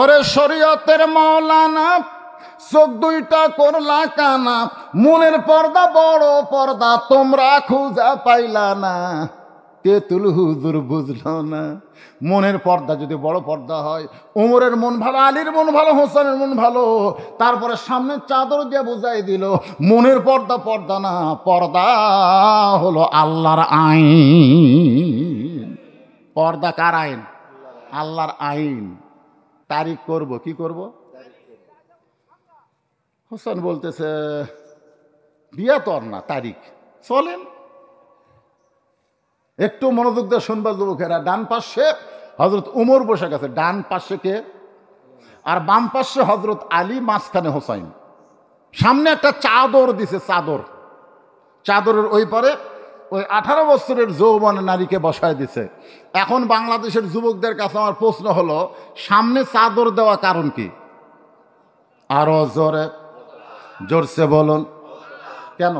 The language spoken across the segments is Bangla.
ওরে শরীয়তের মাওলানা চোখ দুইটা করলা কানা, মনের পর্দা বড় পর্দা তোমরা খুঁজা পাইলা না। তেতুল হুজুর বুঝলো না, মনের পর্দা যদি বড় পর্দা হয়, উমরের মন ভালো, আলীর মন ভালো, হোসেনের মন ভালো, তারপরে সামনে চাদর দিয়ে বুঝাই দিল মনের পর্দা পর্দা না, পর্দা হলো আল্লাহর আইন। পর্দা কার আইন? আল্লাহর আইন। তারিখ করব, কি করব? হোসেন বলতেছে বিয়া তো আর না, তারিখ। চলেন একটু মনোযোগ দিয়ে শুনবার যুবকেরা। ডান পাশে হজরত উমর বসে গেছে, ডান পাশে কে? আর বাম পাশে হজরত আলী, মাঝখানে হোসাইন। সামনে একটা চাদর দিছে, চাদর, চাদরের ওই পারে ওই 18 বছরের যৌবন নারীকে বসায় দিছে। এখন বাংলাদেশের যুবকদের কাছে আমার প্রশ্ন হলো, সামনে চাদর দেওয়া কারণ কি? আরো জোরে জোরসে বলুন, কেন?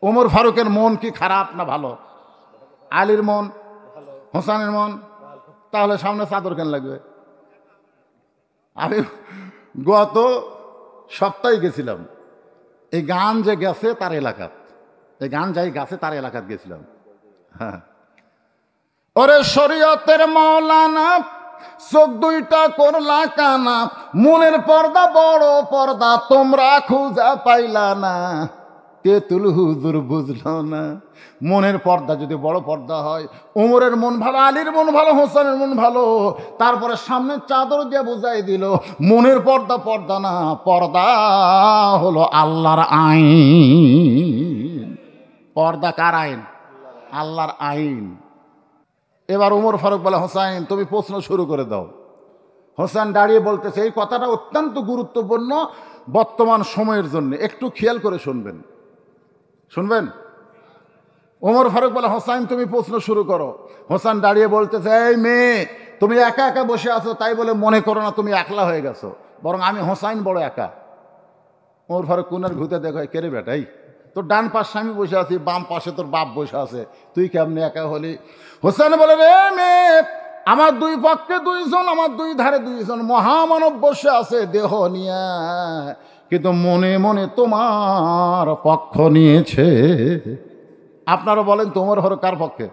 ওমর ফারুকের মন কি খারাপ না ভালো? আলীর মন, হোসেনের মন, তাহলে সামনে চাদর কেন লাগবে? আমি গত সপ্তাহে গেছিলাম, এই গান যে গেছে তার এলাকাত, এই গান যাই গেছে তার এলাকাত গেছিলাম। হ্যাঁ, ওরে শরীয়তের মাওলানা চোখ দুইটা করলা কানা, মনের পর্দা বড় পর্দা তোমরা খুঁজা পাইলা না। তেতুল হুজুর বুঝলো না, মনের পর্দা যদি বড় পর্দা হয়, উমরের মন ভালো, আলীর মন ভালো, হোসেনের মন ভালো, তারপরে সামনে চাদর দিয়ে বুঝাই দিল মনের পর্দা পর্দা না, পর্দা হলো আল্লাহর আইন। পর্দা কার আইন? আল্লাহর আইন। এবার উমর ফারুক বলে, হোসাইন তুমি প্রশ্ন শুরু করে দাও। হোসেন দাঁড়িয়ে বলতেছে, এই কথাটা অত্যন্ত গুরুত্বপূর্ণ বর্তমান সময়ের জন্য, একটু খেয়াল করে শুনবেন, শুনবেন। ওমর ফারুক বলে, হোসাইন তুমি প্রশ্ন শুরু করো। হোসেন দাঁড়িয়ে বলতেছে, এই মেয়ে তুমি একা একা বসে আছো, তাই বলে মনে করো না তুমি একলা হয়ে গেছো, বরং আমি হোসাইন বড় একা। ওমর ফারুক কোনার ঘুরতে দেখো, কেরে বেটাই তোর ডান পাশে আমি বসে আছি, বাম পাশে তোর বাপ বসে আছে, তুই কেমনি একা হলি? হোসেন বলে, রে মেয়ে আমার দুই পক্ষে দুইজন, আমার দুই ধারে দুইজন মহামানব বসে আছে দেহ নিয়ে, কিন্তু মনে মনে তোমার পক্ষ নিয়েছে। আপনারা বলেন তোমার হলো কার পক্ষে?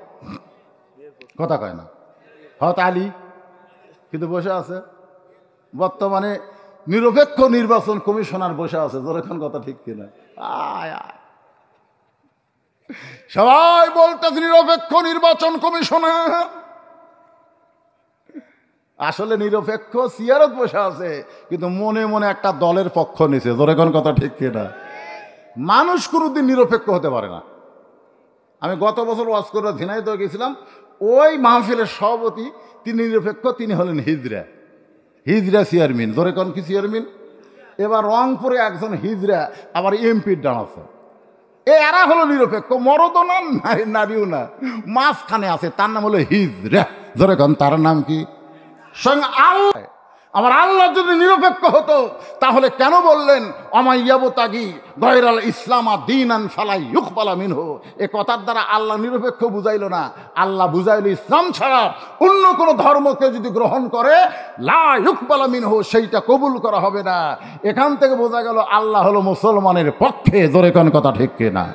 কথা কয় না। হয়তো আলী, কিন্তু বসে আছে বর্তমানে নিরপেক্ষ নির্বাচন কমিশনার বসে আছে, যখন কথা ঠিক কিনা? আয় আয় সবাই বলতেছে নিরপেক্ষ নির্বাচন কমিশনার, আসলে নিরপেক্ষ সিয়ারত বসে আছে, কিন্তু মনে মনে একটা দলের পক্ষ নিছে, যখন কথা ঠিক কিনা? মানুষ কোনোদিন নিরপেক্ষ হতে পারে না। আমি গত বছর ওয়াজ করে ঝিনাইদহ গেছিলাম, ওই মাহফিলের সভাপতি তিনি নিরপেক্ষ, তিনি হলেন হিজরা, হিজরা চেয়ারম্যান, যখন কি চেয়ারম্যান। এবার রংপুরে একজন হিজরা আবার এমপির ডান আছে, এরা হলো নিরপেক্ষ, মরদও না নারীও না, মাঝখানে আছে, তার নাম হলো হিজরা, যখন তার নাম কি? সঙ্গে আল্লাহ। আমার আল্লাহ যদি নিরপেক্ষ হতো তাহলে কেন বললেন অমাইয়াবতাগি গয়রাল ইসলামা দীনান ফালা ইউকবালা মিনহু? এ কথার দ্বারা আল্লাহ নিরপেক্ষ বুঝাইল না, আল্লাহ বুঝাইল ইসলাম ছাড়া অন্য কোনো ধর্মকে যদি গ্রহণ করে লা ইউকবালা মিনহু, সেইটা কবুল করা হবে না। এখান থেকে বোঝা গেল আল্লাহ হলো মুসলমানের পক্ষে, জোরে কোন কথা ঠিক কিনা?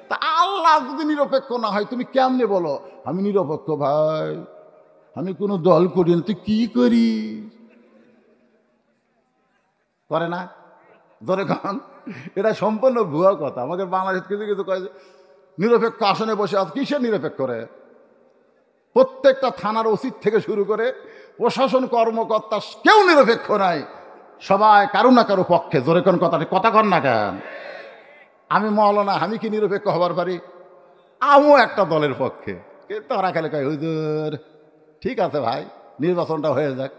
তা আল্লাহ যদি নিরপেক্ষ না হয় তুমি কেমনে বলো আমি নিরপেক্ষ? ভাই আমি কোনো দল করি না, তুই কি করিস? করে না, ধরে কন এটা সম্পূর্ণ ভুয়া কথা। আমাদের বাংলাদেশ কিছু কিছু কয়ে নিরপেক্ষ আসনে বসে আছে, কিসের নিরপেক্ষ করে? প্রত্যেকটা থানার ওসির থেকে শুরু করে প্রশাসন কর্মকর্তা কেউ নিরপেক্ষ নাই, সবাই কারো না কারো পক্ষে। জোরে কোন কথা কন না কেন? আমি মৌলানা, আমি কি নিরপেক্ষ হবার পারি? আমিও একটা দলের পক্ষে, কিন্তু ওরা খালি কয় হুজুর ঠিক আছে ভাই নির্বাচনটা হয়ে যাক,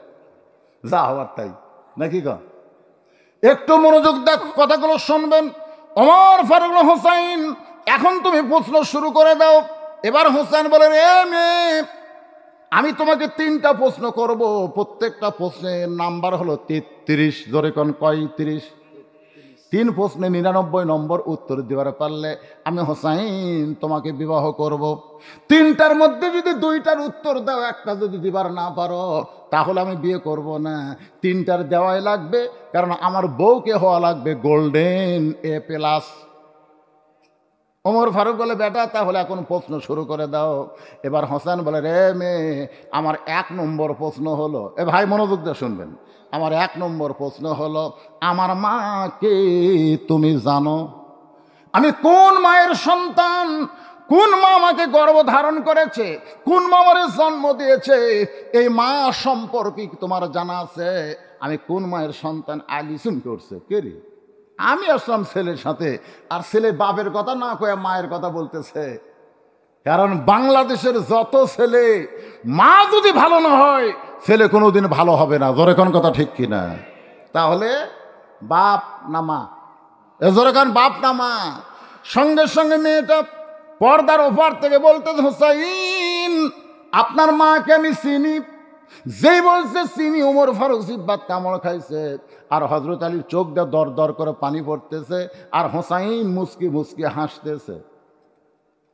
যা হওয়ার তাই, নাকি কন? একটু মনোযোগ দেখ, কথাগুলো শুনবেন। ওমর ফারুক হোসাইন এখন তুমি প্রশ্ন শুরু করে দাও। এবার হোসেন বলে, রে মেয়ে আমি তোমাকে 3টা প্রশ্ন করব, প্রত্যেকটা প্রশ্নের নাম্বার হলো 33। ধরে কোন কয় 30? 3 প্রশ্নে 99 নম্বর উত্তর দেওয়ার পারলে আমি হোসাইন তোমাকে বিবাহ করব। 3টার মধ্যে যদি 2টার উত্তর দাও, একটা যদি দিবার না পারো, তাহলে আমি বিয়ে করব না। 3টার দেওয়াই লাগবে, কারণ আমার বউকে হওয়া লাগবে গোল্ডেন A+। ওমর ফারুক বলে, বেটা তাহলে এখন প্রশ্ন শুরু করে দাও। এবার হোসেন বলে, রে মেয়ে, আমার 1 নম্বর প্রশ্ন হলো, ভাই মনোযোগ দিয়ে শুনবেন, আমার 1 নম্বর প্রশ্ন হলো, আমার মাকে তুমি জানো? আমি কোন মায়ের সন্তান? কোন মা আমাকে গর্ভধারণ করেছে? কোন মা আমার জন্ম দিয়েছে? এই মা সম্পর্কে তোমার জানা আছে? আমি কোন মায়ের সন্তান? আলী চুমকে উঠছে, কে রে? আমি আসলাম ছেলের সাথে, আর ছেলে বাপের কথা না কয়ে মায়ের কথা বলতেছে। কারণ বাংলাদেশের যত ছেলে, মা যদি ভালো না হয় ছেলে কোনোদিন ভালো হবে না। জোরে কোন কথা ঠিক কিনা? তাহলে বাপ না মা? জোরে কোন বাপ না মা? সঙ্গে সঙ্গে মেয়েটা পর্দার ওপার থেকে বলতে, হোসাইন আপনার মাকে আমি চিনি। যেই বলছে চিনি, ওমর ফারুক জিব্বাত কামড় খাইছে, আর হযরত আলীর চোখ দিয়ে দর দর করে পানি পড়তেছে, আর হোসাইন মুস্কি মুস্কি হাসতেছে।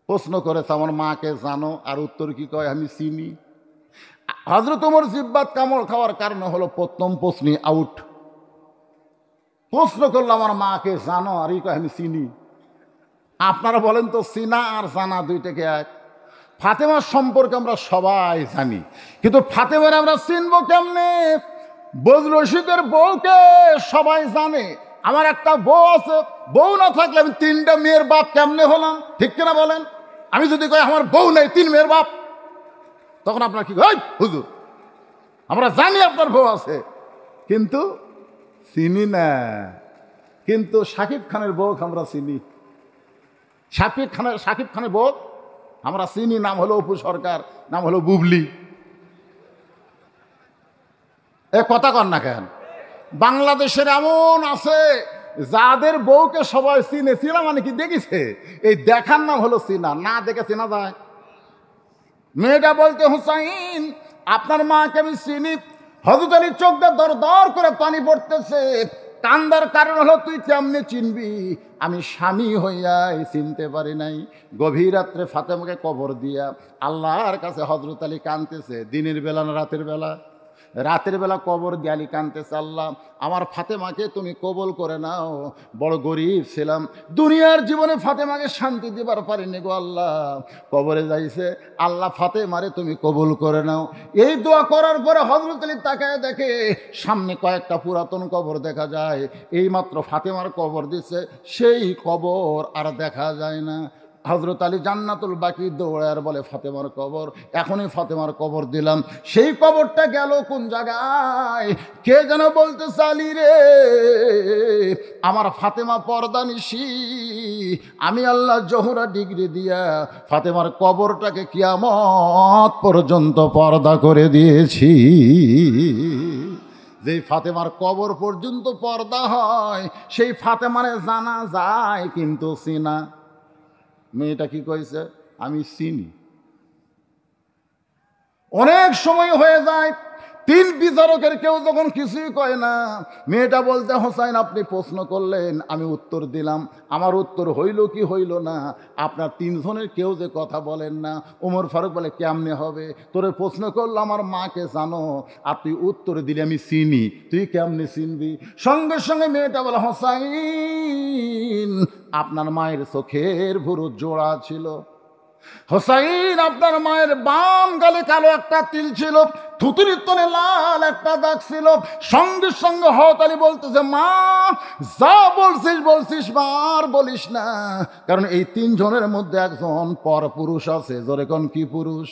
প্রশ্ন করেছে, আমার মাকে জানো? আর উত্তর কি কয়? আমি চিনি। হযরত ওমর জিব্বাত কামড় খাওয়ার কারণে হলো প্রথম প্রশ্নই আউট। প্রশ্ন করলো, আমার মাকে জানো? আর এই কয় আমি চিনি। আপনারা বলেন তো, চিনা আর জানা দুইটাকে এক? ফাতেমার সম্পর্কে আমরা সবাই জানি, কিন্তু ফাতেমার আমরা চিনবো কেমনে? বজলুর রশিদের বউকে সবাই জানে। আমার একটা বউ আছে, বউ না থাকলে আমি 3টা মেয়ের বাপ কেমনে হলাম? ঠিক কিনা বলেন? আমি যদি কই আমার বউ নেই, 3 মেয়ের বাপ, তখন আপনার কি কয়? হুজুর, আমরা জানি আপনার বউ আছে, কিন্তু চিনি না। কিন্তু শাকিব খানের বউ আমরা চিনি। শাকিব খানের বউ আমরা চিনি, নাম হলো অপু সরকার, নাম হলো বুবলি। এ কথা কন না কেন? বাংলাদেশের এমন আছে যাদের বউকে সবাই চিনে। চিনা মানে কি? দেখেছে। এই দেখার নাম হলো চিনা, না দেখে চেনা যায়? মেয়েটা বলতে, হোসাইন আপনার মাকে আমি চিনি। হযরত আলীর চোখ দিয়ে দর দর করে পানি পড়তেছে। কান্দার কারণ হলো, তুই কেমনে চিনবি? আমি স্বামী হইয়াই চিনতে পারি নাই। গভীর রাত্রে ফাতেমাকে কবর দিয়া আল্লাহর কাছে হযরত আলী কাঁদতেছে। দিনের বেলা না রাতের বেলা? রাতের বেলা কবর দিয়ে আলী কাঁদতেছে, আল্লাহ আমার ফাতেমাকে তুমি কবুল করে নাও। বড় গরিব ছিলাম, দুনিয়ার জীবনে ফাতেমাকে শান্তি দিবার পারিনি গো আল্লাহ। কবরে যাইছে, আল্লাহ ফাতেমারে তুমি কবুল করে নাও। এই দোয়া করার পরে হযরত আলী তাকায় দেখে সামনে কয়েকটা পুরাতন কবর দেখা যায়। এইমাত্র ফাতেমার কবর দিছে, সেই কবর আর দেখা যায় না। হযরত আলী জান্নাতুল বাকি দৌড়ায় বলে, ফাতেমার কবর, এখনই ফাতেমার কবর দিলাম। সেই কবরটা গেল কোন জায়গায়? কে যেন বলতেছে, আলী রে, আমার ফাতেমা পর্দা নিশি। আমি আল্লাহ জোহরা ডিগ্রি দিয়া ফাতেমার কবরটাকে কিয়ামত পর্যন্ত পর্দা করে দিয়েছি। যেই ফাতেমার কবর পর্যন্ত পর্দা হয়, সেই ফাতেমারে জানা যায় কিন্তু চিনা। মেয়েটা কি কইছে? আমি চিনি। অনেক সময় হয়ে যায়, 3 বিচারকের কেউ যখন কিছুই কয় না, মেয়েটা বলতে, হোসাইন আপনি প্রশ্ন করলেন, আমি উত্তর দিলাম, আমার উত্তর হইল কি হইল না, আপনার 3 জনের কেউ যে কথা বলেন না। ওমর ফারুক বলে, কেমনে হবে? তোরে প্রশ্ন করলো আমার মাকে জানো, আর তুই উত্তর দিলি আমি চিনি, তুই কেমনে চিনবি? সঙ্গে সঙ্গে মেয়েটা বলে, হোসাইন আপনার মায়ের চোখের ভুরু জোড়া ছিল। হোসাইন আপনার মায়ের বাম গালে কালো একটা তিল ছিল, থুতুরির তলে লাল একটা দাগ ছিল। সঙ্গে সঙ্গে হযরত আলী বলতেছে, মা যা বলছিস মা, আর বলিস না, কারণ এই 3 জনের মধ্যে একজন পরপুরুষ আছে। জোরে কোন কি পুরুষ?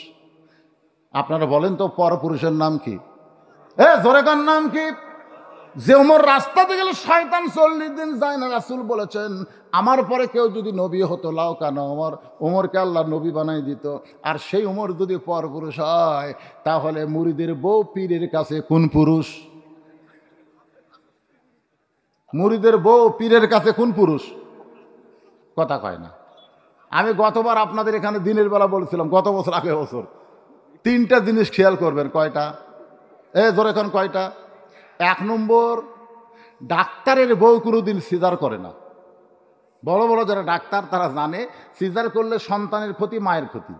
আপনারা বলেন তো, পরপুরুষের নাম কি? জোরে কোন নাম কি? যে ওমর রাস্তাতে গেলে শয়তান 40 দিন যায় না। রাসূল বলেছেন, আমার পরে কেউ যদি নবী হতো, লাও কানা ওমরকে আল্লাহ নবী বানাই দিত। আর সেই ওমর যদি পরপুরুষ হয়, তাহলে মুরিদের বউ পীরের কাছে কোন পুরুষ? মুরিদের বউ পীরের কাছে কোন পুরুষ? কথা কয় না। আমি গতবার আপনাদের এখানে দিনের বেলা বলছিলাম, গত বছর, আগের বছর, 3টা জিনিস খেয়াল করবেন। কয়টা? জোরে কোন কয়টা? 1 নম্বর, ডাক্তারের বউ কোনোদিন সিজার করে না। বড় বড় যারা ডাক্তার তারা জানে সিজার করলে সন্তানের ক্ষতি, মায়ের ক্ষতি।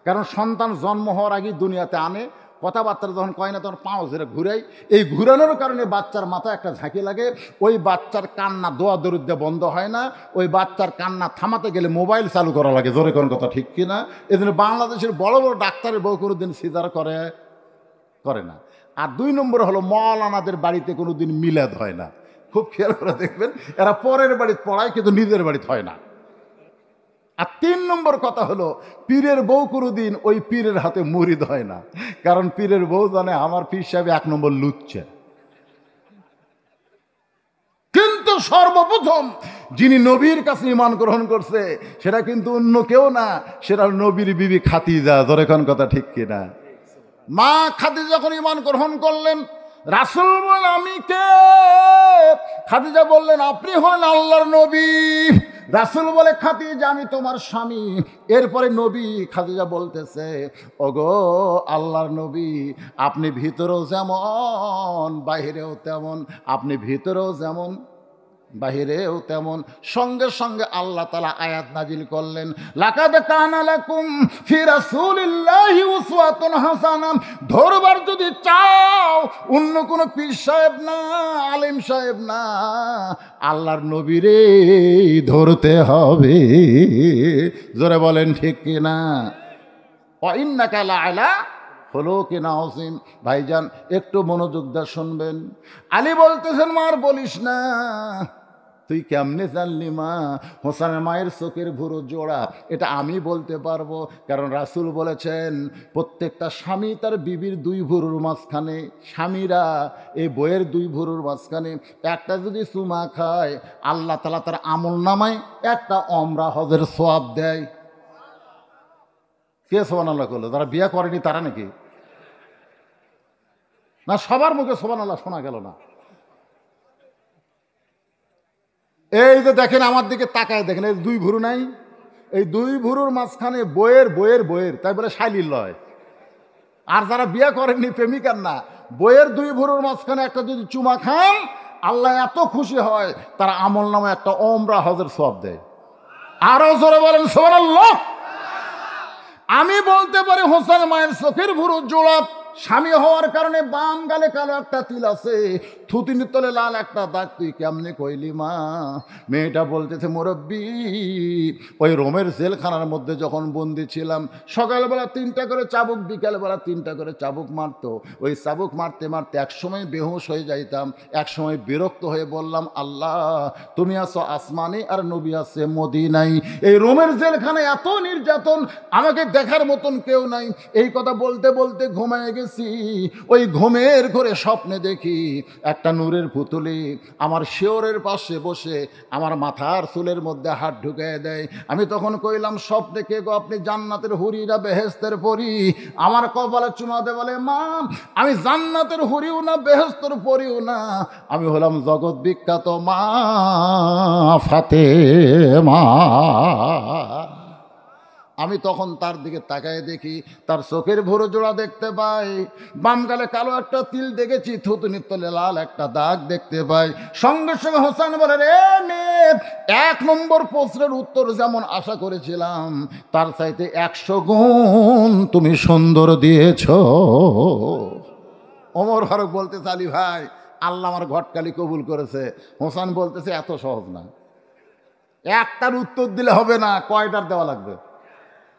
কারণ সন্তান জন্ম হওয়ার আগেই দুনিয়াতে আনে, কথাবার্তা যখন কয় না তখন পাও যেটা ঘুরাই, এই ঘুরানোর কারণে বাচ্চার মাথায় একটা ঝাঁকি লাগে, ওই বাচ্চার কান্না দোয়া দরুদ্দে বন্ধ হয় না, ওই বাচ্চার কান্না থামাতে গেলে মোবাইল চালু করা লাগে, জোরে কোন কথা ঠিক কিনা? এই জন্য বাংলাদেশের বড় বড় ডাক্তারের বউ কোনোদিন সিজার করে না। আর 2 নম্বর হলো মৌলানাদের বাড়িতে কোনোদিন মিলাদ হয় না। খুব খেয়াল করে দেখবেন, এরা পরের বাড়িতে পড়ায় কিন্তু নিজের বাড়িতে হয় না। আর 3 নম্বর কথা হলো পীরের বউ কোনোদিন ওই পীরের হাতে মুরিদ হয় না, কারণ পীরের বউ জানে আমার পীর সাহেব 1 নম্বর লুচ্চে। কিন্তু সর্বপ্রথম যিনি নবীর কাছে ঈমান গ্রহণ করছে সেটা কিন্তু অন্য কেউ না, সেটা নবীর বিবি খাদিজা, ধরে কোন কথা ঠিক কিনা? মা খাদিজা যখন ঈমান গ্রহণ করলেন, রাসূল বললেন আমি কে? খাদিজা বললেন আপনি হলেন আল্লাহর নবী। রাসূল বলে খাদিজা আমি তোমার স্বামী। এরপরে নবী খাদিজা বলতেছে ওগো আল্লাহর নবী, আপনি ভিতরেও যেমন বাহিরেও তেমন, আপনি ভিতরেও যেমন বাহিরেও তেমন। সঙ্গে সঙ্গে আল্লাহ তাআলা আয়াত নাজিল করলেন, লাকাদ কানা লাকুম ফি রাসূলিল্লাহি উসওয়াতুন হাসানাহ। ধরবার যদি চাও অন্য কোনো পীর সাহেব না, আলেম সাহেব না, আল্লাহর নবীরে ধরতে হবে। জোরে বলেন ঠিক কিনা? ওয়া ইন্নাকা লাআলা খুলুকিন আযীম। ভাইজান একটু মনোযোগ দিয়ে শুনবেন। আলী বলতেছেন মার বলিস না, তুই কেমনে জানলি মা হোসেনের মায়ের চোখের ভুরু জোড়া? এটা আমি বলতে পারবো, কারণ রাসূল বলেছেন প্রত্যেকটা স্বামী তার বিবির 2 ভুরুর মাঝখানে, স্বামীরা এই বইয়ের 2 ভুরুর মাঝখানে একটা যদি চুমা খায় আল্লাহ তাআলা তার আমল নামায় একটা ওমরা হজের সওয়াব দেয়। কে সুবহানাল্লাহ করলো? যারা বিয়ে করেনি তারা নাকি? না, সবার মুখে সুবহানাল্লাহ শোনা গেল না। এই যে দেখেন আমার দিকে তাকায় দেখেন, এই 2 ভুরু নাই, এই 2 ভুরুর মাঝখানে বইয়ের তাই বলে শাইলির লয়। আর যারা বিয়ে করেননি, প্রেমিকার না, বইয়ের 2 ভুরুর মাঝখানে একটা যদি চুমা খান আল্লাহ এত খুশি হয় তারা আমল নামে একটা ওমরা হজের সওয়াব দেয়। আরো জোরে বলেন সুবহানাল্লাহ। আমি বলতে পারি হোসেন মায়ের চোখের ভুরু জোড়া, স্বামী হওয়ার কারণে বাম গালে কালো একটা তিল আছে, থুতির তলে লাল একটা দাগ, তুই কেমনে কইলি মা? মেয়েটা বলতেছে মুরব্বি, ওই রোমের জেলখানার মধ্যে যখন বন্দি ছিলাম সকালবেলা 3টা করে চাবুক, বিকালবেলা 3টা করে চাবুক মারতো। ওই চাবুক মারতে মারতে একসময় বেহুশ হয়ে যাইতাম, একসময় বিরক্ত হয়ে বললাম আল্লাহ তুমি আছো আসমানে আর নবী আছে মদিনায়, এই রোমের জেলখানায় এত নির্যাতন, আমাকে দেখার মতন কেউ নাই। এই কথা বলতে বলতে ঘুমায় গেছি। ওই ঘুমের ঘরে স্বপ্নে দেখি একটা নূরের পুতুলি আমার শিওরের পাশে বসে আমার মাথার চুলের মধ্যে হাত ঢুকিয়ে দেয়। আমি তখন কইলাম স্বপ্নে কে গো? আপনি জান্নাতের হুরি না বেহেশতের পরি? আমার কপালে চুমা দে বলে মা আমি জান্নাতের হুরিও না বেহেশতের পরিও না, আমি হলাম জগৎ বিখ্যাত মা ফাতেমা। আমি তখন তার দিকে তাকায় দেখি তার চোখের ভুরু জোড়া দেখতে পাই, বাম গালে কালো একটা তিল দেখেছি, থুতুনির তলে লাল একটা দাগ দেখতে পাই। সঙ্গে সঙ্গে হোসেন বলে রে মেয়ে, 1 নম্বর প্রশ্নের উত্তর যেমন আশা করেছিলাম তার চাইতে 100 গুণ তুমি সুন্দর দিয়েছ। ওমর ফারুক বলতে চালি ভাই আল্লাহ আমার ঘটকালি কবুল করেছে। হোসেন বলতেছে এত সহজ না, একটার উত্তর দিলে হবে না, কয়টার দেওয়া লাগবে?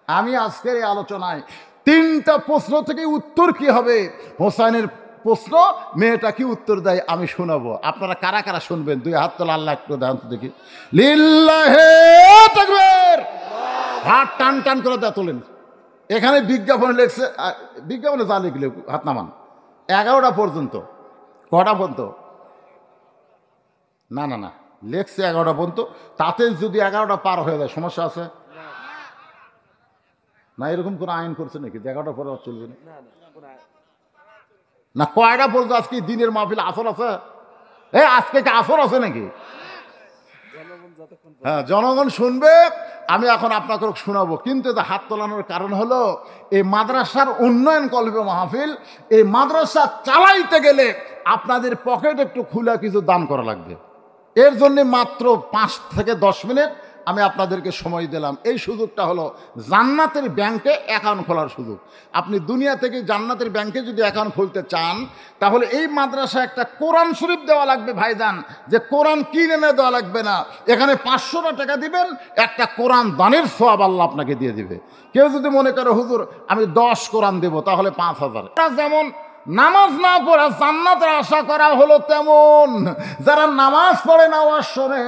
আমি আজকের এই আলোচনায় 3টা প্রশ্ন থেকে উত্তর কি হবে, হোসেনের প্রশ্ন মেয়েটা কি উত্তর দেয় আমি শোনাবো। আপনারা কারা কারা শুনবেন? 2 হাত তোলা, আল্লাহ একটু দেন তো দেখি। লিল্লাহে তাকবীর। হাত টান টান করে দেয়া তোলেন। এখানে বিজ্ঞাপনে লেখছে, বিজ্ঞাপনে যা লিখলে হাত নামান। 11টা পর্যন্ত। কটা পর্যন্ত? না না না, লেখছে 11টা পর্যন্ত। তাতে যদি 11টা পার হয়ে যায় সমস্যা আছে না? এরকম কোনো আইন করছে নাকি 11টার পরে চলবে না? না, কয়টা পর্যন্ত? আজকে দিনের মাহফিল আসর আছে? আজকে কি আসর আছে নাকি? হ্যাঁ, জনগণ শুনবে আমি এখন আপনাকে শোনাবো, কিন্তু এটা হাত তোলানোর কারণ হলো এই মাদ্রাসার উন্নয়ন কল্পে মাহফিল, এই মাদ্রাসা চালাইতে গেলে আপনাদের পকেট একটু খুলে কিছু দান করা লাগবে। এর জন্য মাত্র 5 থেকে 10 মিনিট আমি আপনাদেরকে সময় দিলাম। এই সুযোগটা হলো জান্নাতের ব্যাংকে অ্যাকাউন্ট খোলার সুযোগ। আপনি দুনিয়া থেকে জান্নাতের ব্যাংকে যদি অ্যাকাউন্ট খুলতে চান, তাহলে এই মাদ্রাসায় একটা কোরআন শরীফ দেওয়া লাগবে ভাইজান, যে কোরআন কিনে এনে দেওয়া লাগবে না। এখানে 500 টাকা দিবেন, একটা কোরআন দানের সওয়াব আল্লাহ আপনাকে দিয়ে দিবে। কেউ যদি মনে করে হুজুর আমি 10 কোরআন দেব, তাহলে 5000। যেমন নামাজ না পড়া জান্নাতের আশা করা হলো, তেমন যারা নামাজ পড়ে না ওয়াজ শোনে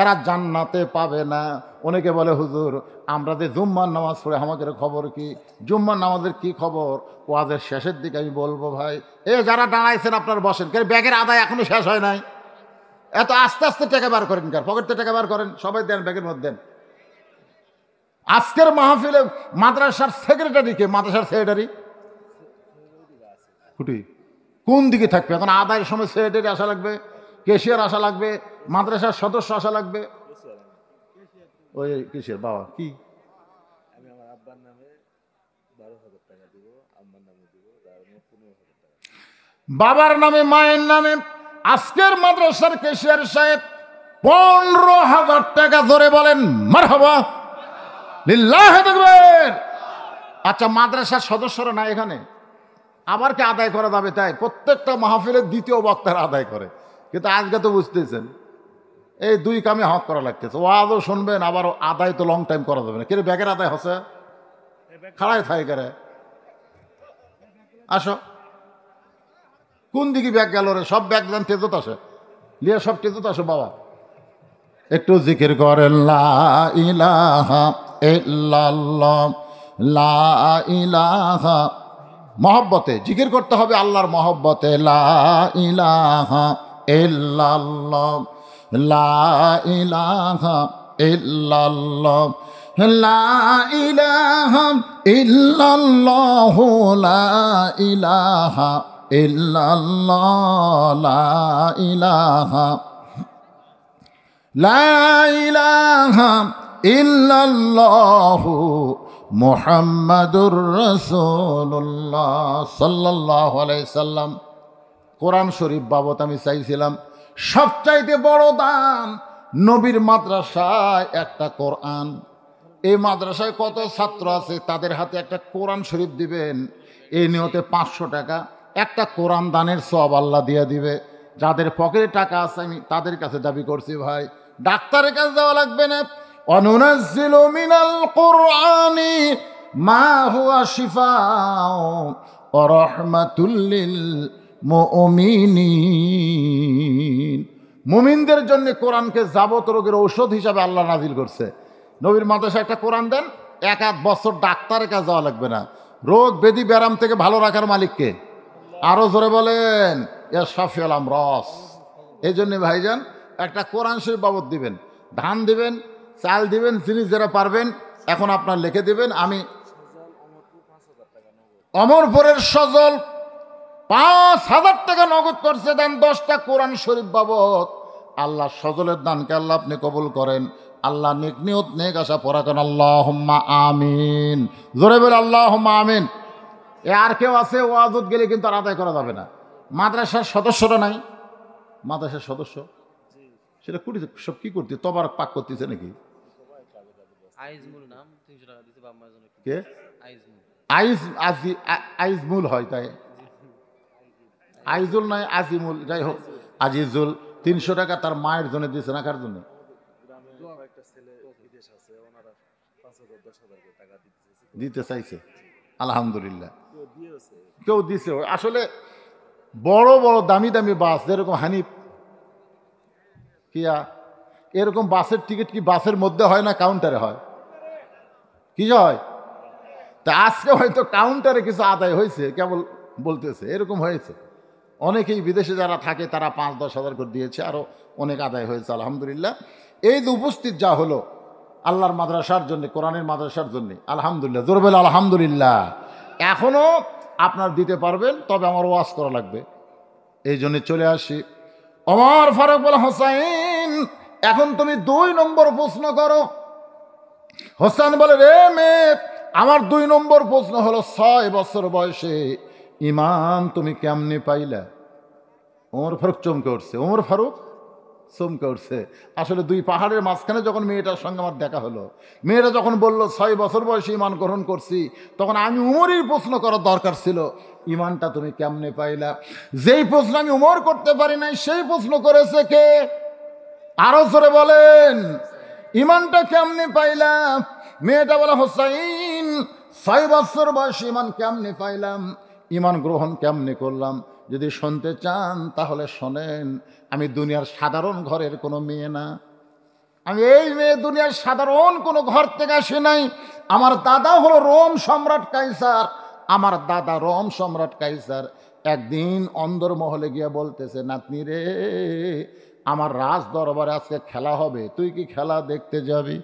এরা জান্নাতে পাবে না। অনেকে বলে হুজুর আমরা যে জুম্মার নামাজ পড়ে আমাদের খবর কি? জুম্মার নামাজের কি খবর? ওয়াজের শেষের দিকে আমি বলবো ভাই, যারা দাঁড়াইছেন আপনার বসেন, ব্যাগের আদায় এখনো শেষ হয় নাই, এত আস্তে আস্তে টাকা বার করেন, পকেট থেকে টাকা বার করেন, সবাই দেন, ব্যাগের মধ্যে দেন। আজকের মাহফিলে মাদ্রাসার সেক্রেটারি কে? মাদ্রাসার সেক্রেটারি কোন দিকে থাকবে? এখন আদায়ের সময় সেক্রেটারি আসা লাগবে, কেশিয়ার আসা লাগবে, মাদ্রাসার সদস্য আসা লাগবে। ওই কেশিয়ার বাবা কি বাবার নামে মায়ের নামে আজকের মাদ্রাসার কেশিয়ার সাহেব 15,000 টাকা ধরে বলেন মারহাবা লিল্লাহি তাকবীর। আচ্ছা মাদ্রাসার সদস্যরা না এখানে, আবার কি আদায় করা যাবে? তাই প্রত্যেকটা মাহফিলের দ্বিতীয় বক্তারা আদায় করে, কিন্তু আজকে তো বুঝতেছেন এই 2 কামে হক করা লাগতেছে। ওয়াজও শুনবেন, আবার আদায় তো লং টাইম করা যাবে না। কিন্তু ব্যাগের আদায় হচ্ছে খাড়ায় থাই করে। আসো, কোন দিকে ব্যাগ গেল রে? সব ব্যাগ দেন তেজত আসে, লিয়ে সব তেজত আসো বাবা। একটু জিকির করেন লা ইলাহা ইল্লাল্লাহ, লা ইলাহা। মহব্বতে জিকির করতে হবে, আল্লাহর মহব্বতে। লা ইলাহা ইল্লাল্লাহ, লা ইলাহা ইল্লাল্লাহ, লা ইলাহা ইল্লাল্লাহ, লা ইলাহা ইল্লাল্লাহ, লা ইলাহা, লা ইলাহা ইল্লাল্লাহ মুহাম্মাদুর রাসূলুল্লাহ সাল্লাল্লাহু আলাইহি সাল্লাম। কোরআন শরীফ বাবদ আমি চাইছিলাম সবচাইতে বড় দান নবীর মাদ্রাসায় একটা কোরআন। এই মাদ্রাসায় কত ছাত্র আছে তাদের হাতে একটা কোরআন শরীফ দিবেন, এই নিয়তে 500 টাকা একটা কোরআন দানের সওয়াব আল্লাহ দিয়ে দিবে। যাদের পকেটে টাকা আছে আমি তাদের কাছে দাবি করছি ভাই, ডাক্তারের কাছে যাওয়া লাগবে না। অনুনাজ্জিলু মিনাল কুরআনি মা হুয়া শিফাউ ওয়া রাহমাতুল লিল মুমিনিন। মুমিনদের জন্য কোরআনকে যাবত রোগের ঔষধ হিসাবে আল্লাহ নাজিল করছে। নবীর মাদ্রাসায় একটা কোরআন দেন, 1 বছর ডাক্তারের কাছে যাওয়া লাগবে না। রোগ ব্যাধি ব্যারাম থেকে ভালো রাখার মালিককে। আরো জোরে বলেন ইয়া শাফিউল আমরাস। এই জন্য ভাইজান একটা কোরআন শরীফ বাবদ দিবেন, ধান দিবেন, চাল দিবেন, যিনি যারা পারবেন এখন আপনার লিখে দিবেন। আমি অমরপুরের সজল 5,000 টাকা নগদ করছে দেন, 10টা কোরআন শরীফ বাবদ। আল্লাহ সজলের দানকে আল্লাহ আপনি কবুল করেন। আল্লাহ নেক নিয়ত নেক আশা পড়া করেন। আল্লাহুম্মা আমিন। জোরে বলে আল্লাহুম্মা আমিন। আর কেউ আছে ওয়াজত গেলে কিন্তু আর আদায় করা যাবে না। মাদ্রাসার সদস্যরা নাই, মাদ্রাসার সদস্য সেটা কুড়ি সব কি করতে তবার পাক করতেছে নাকি? কে আইজমুল হয়, তাই আইজুল নয় আজিমুল, যাই হোক আজিজুল 300 টাকা তার মায়ের জন্য দিয়েছে না কার জন্য? দিতে চাইছে আলহামদুলিল্লাহ, কেউ দিছে। আসলে বড় বড় দামি দামি বাস যেরকম হানিফ কিয়া এরকম বাসের টিকিট কি বাসের মধ্যে হয় না কাউন্টারে হয়? কি হয়? তা আজকে হয়তো কাউন্টারে কিছু আদায় হয়েছে, কেবল বলতেছে এরকম হয়েছে। অনেকেই বিদেশে যারা থাকে তারা 5-10 হাজার করে দিয়েছে, আরো অনেক আদায় হয়েছে আলহামদুলিল্লাহ। এই যে উপস্থিত যা হলো আল্লাহর মাদ্রাসার জন্য, কোরআনের মাদ্রাসার জন্য আলহামদুলিল্লাহ, জোরে বলে আলহামদুলিল্লাহ। এখনো আপনার দিতে পারবেন, তবে আমার ওয়াজ করা লাগবে, এই জন্য চলে আসি। ওমর ফারুক বলে হোসাইন এখন তুমি 2 নম্বর প্রশ্ন করো। হোসেন বলে, রে মেয়ে, আমার 2 নম্বর প্রশ্ন হলো 6 বছর বয়সে ইমান তুমি কেমনে পাইলা? ওমর ফারুক চমকে উঠছে। ওমর ফারুক চমকে উঠছে। আসলে 2 পাহাড়ের মাঝখানে যখন মেয়েটার সঙ্গে আমার দেখা হলো, মেয়েটা যখন বলল 6 বছর বয়সে ইমান গ্রহণ করছি, তখন আমি উমরের প্রশ্ন করার দরকার ছিল, ইমানটা তুমি কেমনে পাইলা? যেই প্রশ্ন আমি উমর করতে পারি নাই, সেই প্রশ্ন করেছে কে? আরো জোরে বলেন, ইমানটা কেমনে পাইলাম? মেয়েটা বলে, হোসাইন, 6 বছর বয়সে ইমান কেমনে পাইলাম, ইমান গ্রহণ কেমনে করলাম, যদি শুনতে চান তাহলে শোনেন। আমি দুনিয়ার সাধারণ ঘরের কোনো মেয়ে না, আমি এই মেয়ে দুনিয়ার সাধারণ কোনো ঘর থেকে আসি নাই। আমার দাদা হলো রোম সম্রাট কাইসার। আমার দাদা রোম সম্রাট কাইসার একদিন অন্দরমহলে গিয়ে বলতেছে, নাতনি রে, আমার রাজ দরবারে আজকে খেলা হবে, তুই কি খেলা দেখতে যাবি?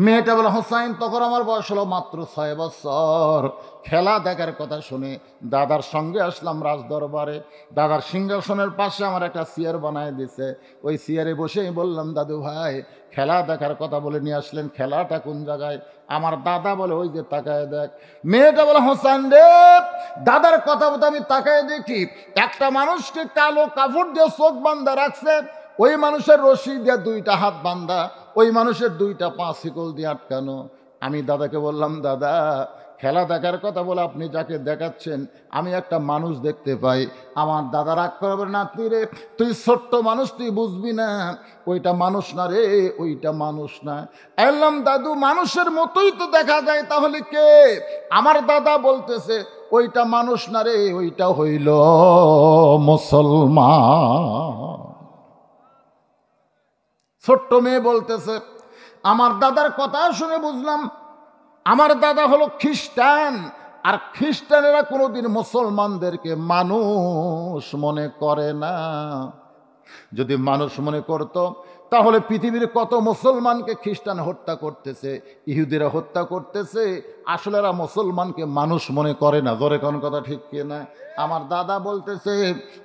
মেয়েটা বলে, হোসাইন, তখন আমার বয়স হলো মাত্র 6 বছর। খেলা দেখার কথা শুনে দাদার সঙ্গে আসলাম রাজ দরবারে। দাদার সিংহাসনের পাশে আমার একটা চেয়ার বানায় দিছে। ওই চেয়ারে বসেই বললাম, দাদু ভাই, খেলা দেখার কথা বলে নিয়ে আসলেন, খেলাটা কোন জায়গায়? আমার দাদা বলে, ওই যে তাকায় দেখ। মেয়েটা বলে, হোসেন রে, দাদার কথা মতো আমি তাকায় দেখি একটা মানুষকে কালো কাপড় দিয়ে চোখ বান্ধা রাখছে, ওই মানুষের রশি দিয়ে 2টা হাত বান্ধা, ওই মানুষের 2টা পা শিকল দিয়ে আটকানো। আমি দাদাকে বললাম, দাদা, খেলা দেখার কথা বলে আপনি যাকে দেখাচ্ছেন আমি একটা মানুষ দেখতে পাই। আমার দাদা রাগ করবে, নাতনি রে, তুই ছোট্ট মানুষ, তুই বুঝবি না, ওইটা মানুষ না রে, ওইটা মানুষ না। এলাম, দাদু, মানুষের মতোই তো দেখা যায়, তাহলে কে? আমার দাদা বলতেছে, ওইটা মানুষ না রে, ওইটা হইল মুসলমান। ছোট্ট মেয়ে বলতেছে। আমার দাদার কথা শুনে বুঝলাম আমার দাদা হলো খ্রিস্টান, আর খ্রিস্টানেরা কোনোদিন মুসলমানদেরকে মানুষ মনে করে না। যদি মানুষ মনে করত তাহলে পৃথিবীর কত মুসলমানকে খ্রিস্টান হত্যা করতেছে, ইহুদিরা হত্যা করতেছে। আসলে এরা মুসলমানকে মানুষ মনে করে না। জোরে কোন কথা ঠিক কিনা? আমার দাদা বলতেছে,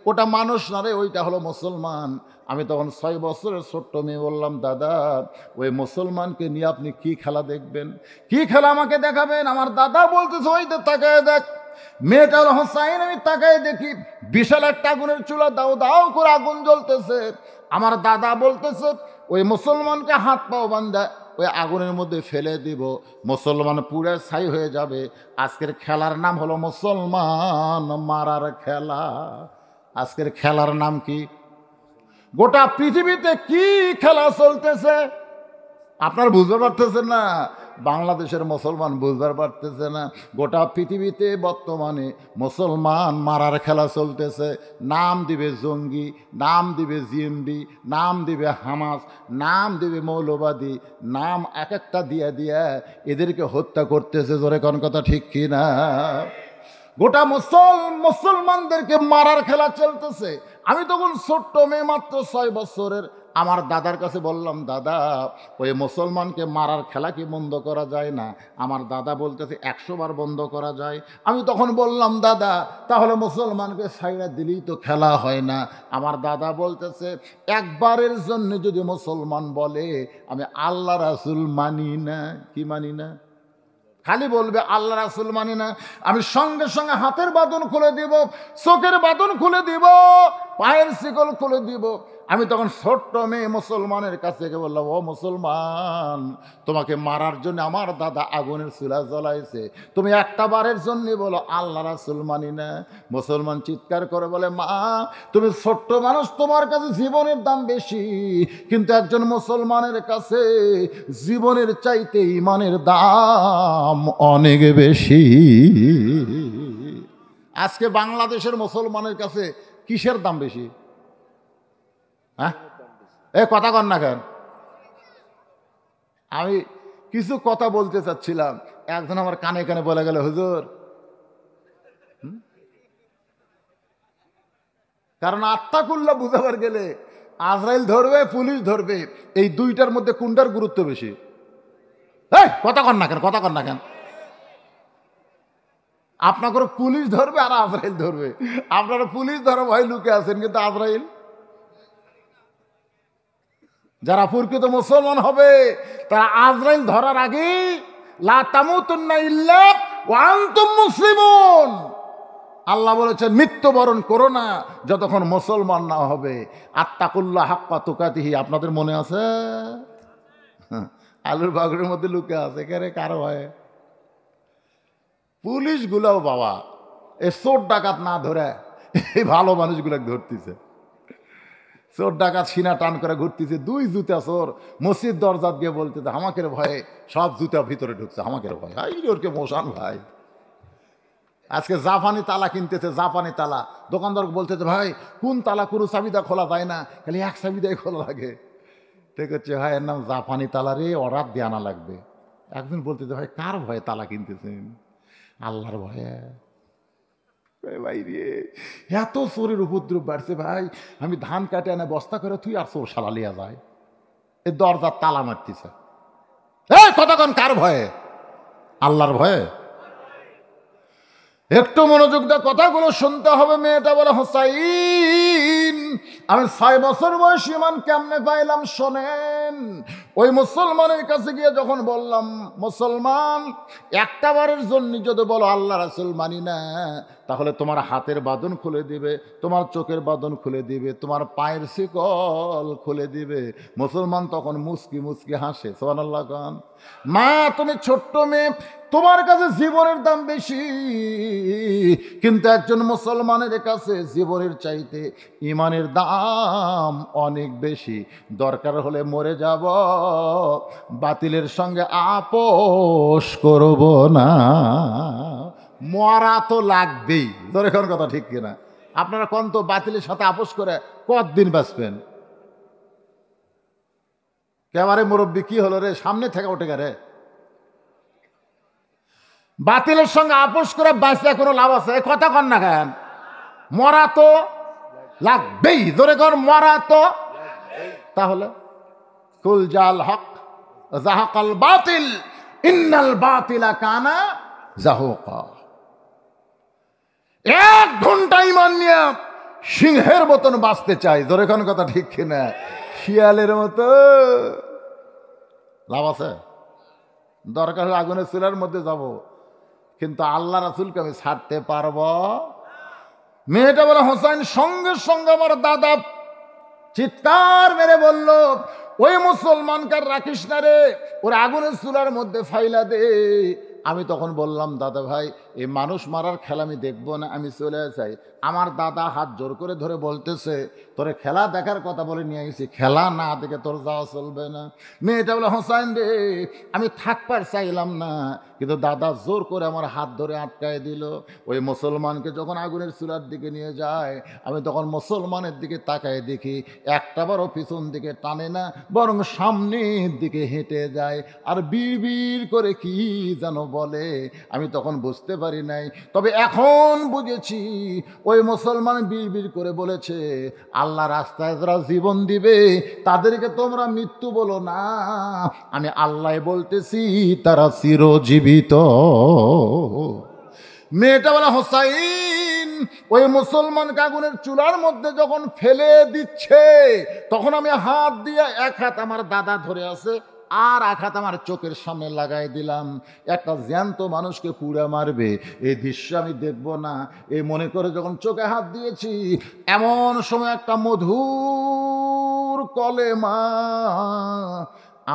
ওটা মানুষ না রে, ওইটা হলো মুসলমান। আমি তখন 6 বছরের ছোট্ট মেয়ে বললাম, দাদা, ওই মুসলমানকে নিয়ে আপনি কি খেলা দেখবেন, কি খেলা আমাকে দেখাবেন? আমার দাদা বলতেছে, ওই তো তাকায় দেখ। মেয়েটা হলো হোসাইন, আমি তাকায় দেখি বিশাল একটা আগুনের চুলা, দাও দাও করে আগুন জ্বলতেছে। আমার দাদা বলতেছে, ওই মুসলমানকে হাত পাও বান্ধা ওই আগুনের মধ্যে ফেলে দিব, মুসলমান পুড়ে ছাই হয়ে যাবে। আজকের খেলার নাম হলো মুসলমান মারার খেলা। আজকের খেলার নাম কি? গোটা পৃথিবীতে কি খেলা চলতেছে আপনার বুঝতে পারতেছেন না? বাংলাদেশের মুসলমান বুঝতে পারতেছে না। গোটা পৃথিবীতে বর্তমানে মুসলমান মারার খেলা চলতেছে। নাম দিবে জঙ্গি, নাম দিবে জিএমবি, নাম দিবে হামাস, নাম দিবে মৌলবাদী, নাম এক একটা দিয়া দিয়া এদেরকে হত্যা করতেছে। জোরে কোন কথা ঠিক কি না? গোটা মুসলমানদেরকে মারার খেলা চলতেছে। আমি তখন ছোট্ট মেয়ে, মাত্র 6 বছরের। আমার দাদার কাছে বললাম, দাদা, ওই মুসলমানকে মারার খেলা কি বন্ধ করা যায় না? আমার দাদা বলতেছে, 100 বার বন্ধ করা যায়। আমি তখন বললাম, দাদা, তাহলে মুসলমানকে ছাইড়া দিলেই তো খেলা হয় না। আমার দাদা বলতেছে, একবারের জন্য যদি মুসলমান বলে আমি আল্লাহ রাসূল মানি না, কি মানি না, খালি বলবে আল্লাহ রাসূল মানি না, আমি সঙ্গে সঙ্গে হাতের বাঁধন খুলে দিব, চোখের বাঁধন খুলে দিব, পায়ের শিকল খুলে দিব। আমি তখন ছোট্ট মেয়ে মুসলমানের কাছে গিয়ে বললাম, ও মুসলমান, তোমাকে মারার জন্য আমার দাদা আগুনের চুলা জ্বলাইছে, তুমি একটা বারের জন্য বলো আল্লাহ রাসূল মানি না। মুসলমান চিৎকার করে বলে, মা, তুমি ছোট্ট মানুষ, তোমার কাছে জীবনের দাম বেশি, কিন্তু একজন মুসলমানের কাছে জীবনের চাইতে ইমানের দাম অনেক বেশি। আজকে বাংলাদেশের মুসলমানের কাছে কিসের দাম বেশি? হ্যাঁ, এ কথা কন না কেন? আমি কিছু কথা বলতে চাচ্ছিলাম, একজন আমার কানে কানে বলে গেল, হুজুর, কারণ আত্মাকুল্লা বুঝাবার গেলে আজরাইল ধরবে, পুলিশ ধরবে, এই দুইটার মধ্যে কোনটার গুরুত্ব বেশি? কথা কন না কেন, কথা কন না কেন? আপনাকে পুলিশ ধরবে আর আজরাইল ধরবে। আপনারা পুলিশ ধরা ভয় লুকে আছেন, কিন্তু আজরাইল যারা প্রকৃত মুসলমান হবে তারা আজরাইল ধরার আগেই লা তামুতুন্না ইল্লা ওয়া আনতুম মুসলিমুন, আল্লাহ বলেছেন মৃত্যুবরণ করো না যতক্ষণ মুসলমান না হবে। আত্তাকুল্লাহ হাক্কা তুকাতিহি, আপনাদের মনে আছে? আলুর বাগড়ের মধ্যে লুকে আছে, কেরে কারো হয়। পুলিশগুলাও বাবা এই চোর ডাকাত না ধরে এই ভালো মানুষগুলাকে ধরতেছে। চোর ডাকাত সিনা টান করে ঘুরতেছে, দুই জুতা চোর মসজিদ দরজাত গিয়ে বলতেছে আমাকের ভয়ে সব জুতা ভিতরে ঢুকছে, আমাকের ভয়। হাই ওরকে মশান ভাই। আজকে জাপানি তালা কিনতেছে, জাপানি তালা, দোকানদার বলতেছে ভাই কোন তালা কোনো চাবিদা খোলা যায় না, খালি এক চাবিদাই খোলা লাগে। ঠিক হচ্ছে ভাই, এর নাম জাপানি তালা রে, অর্ডার দিয়ে আনা লাগবে। একজন বলতেছে ভাই কার ভয়ে তালা কিনতেছেন? আল্লাহর ভয়ে। ভাই রে এত চোরের উপদ্রব বাড়ছে ভাই, আমি ধান কাটে আনে বস্তা করে তুই আর চোর শালা লিয়া যায়, এই দরজার তালা মারতেছে। এই কতক্ষণ কার ভয়ে? আল্লাহর ভয়ে। একটু মনোযোগ দিয়ে কথাগুলো শুনতে হবে। মেয়েটা বলে হোসাইন আমি 6 বছর বয়স ইমান কেমনে পাইলাম শোনেন। ওই মুসলমানের কাছে গিয়ে যখন বললাম মুসলমান একটা বারের জন্য যদি বলো আল্লাহ রাসূল মানি না, তাহলে তোমার হাতের বাঁধন খুলে দিবে, তোমার চোখের বাঁধন খুলে দিবে, তোমার পায়ের শিকল খুলে দিবে। মুসলমান তখন মুচকি মুচকি হাসে। সুবহানাল্লাহ গান। মা তুমি ছোট্ট মেয়ে, তোমার কাছে জীবনের দাম বেশি, কিন্তু একজন মুসলমানের কাছে জীবনের চাইতে ইমানের দাম অনেক বেশি। দরকার হলে মরে যাব, বাতিলের সঙ্গে আপোষ করব না। মরা তো লাগবেই, ধরে কোন কথা ঠিক কিনা? আপনারা কোন তো বাতিলের সাথে আপোষ করে কতদিন বাঁচবেন? কেবারে মুরব্বী কি হলো রে, সামনে থেকে ওঠে রে। বাতিলের সঙ্গে আপোষ করে বাঁচলে কোনো লাভ আছে? কথা কন না কেন? মরা তো লাগবেই, ধরে কর মরা তো। তাহলে কুল জাল হক জাহাকাল বাতিল ইন্নাল বাতিলা কানা জাহুকা। 1 ঘন্টা ইমান নিয়ে সিংহের মতন বাঁচতে চাই, ধরে কোন কথা ঠিক কিনা? শিয়ালের মতো লাভ আছে? দরকার হলে আগুনের চুলার মধ্যে যাব, কিন্তু আল্লাহ রাসূলকে আমি ছাড়তে পারব? মেয়েটা বলে হোসেন সঙ্গে সঙ্গে আমার দাদা চিৎকার মেরে বলল ওই মুসলমানকে রাখিস না রে, ওর আগুনের চুলার মধ্যে ফাইলা দে। আমি তখন বললাম দাদা ভাই এই মানুষ মারার খেলা আমি দেখবো না, আমি চলে যাই। আমার দাদা হাত জোর করে ধরে বলতেছে তোরে খেলা দেখার কথা বলে নিয়ে গেছি, খেলা না দেখে তোর যাওয়া চলবে না। মেয়েটা বলে হোসাইন রে আমি থাকবার চাইলাম না, কিন্তু দাদা জোর করে আমার হাত ধরে আটকায় দিল। ওই মুসলমানকে যখন আগুনের চুলার দিকে নিয়ে যায়, আমি তখন মুসলমানের দিকে তাকায় দেখি একটাবারও পিছন দিকে টানে না, বরং সামনের দিকে হেঁটে যায় আর বিড় করে কি যেন বলে। আমি তখন বুঝতে পারি নাই, তবে এখন বুঝেছি ওই মুসলমান বিড় করে বলেছে আল্লাহ রাস্তায় যারা জীবন দিবে তাদেরকে তোমরা মৃত্যু বলো না, আমি আল্লাহ বলতেছি তারা চিরজীবিত। মেয়েটা বলে হোসাইন ওই মুসলমানকে আগুনের চুলার মধ্যে যখন ফেলে দিচ্ছে তখন আমি হাত দিয়ে এক হাত আমার দাদা ধরে আছে আর এক হাত আমার চোখের সামনে লাগাই দিলাম। একটা জ্যান্ত মানুষকে পুড়ে মারবে এই দৃশ্য আমি দেখব না, এই মনে করে যখন চোখে হাত দিয়েছি এমন সময় একটা মধুর কলেমা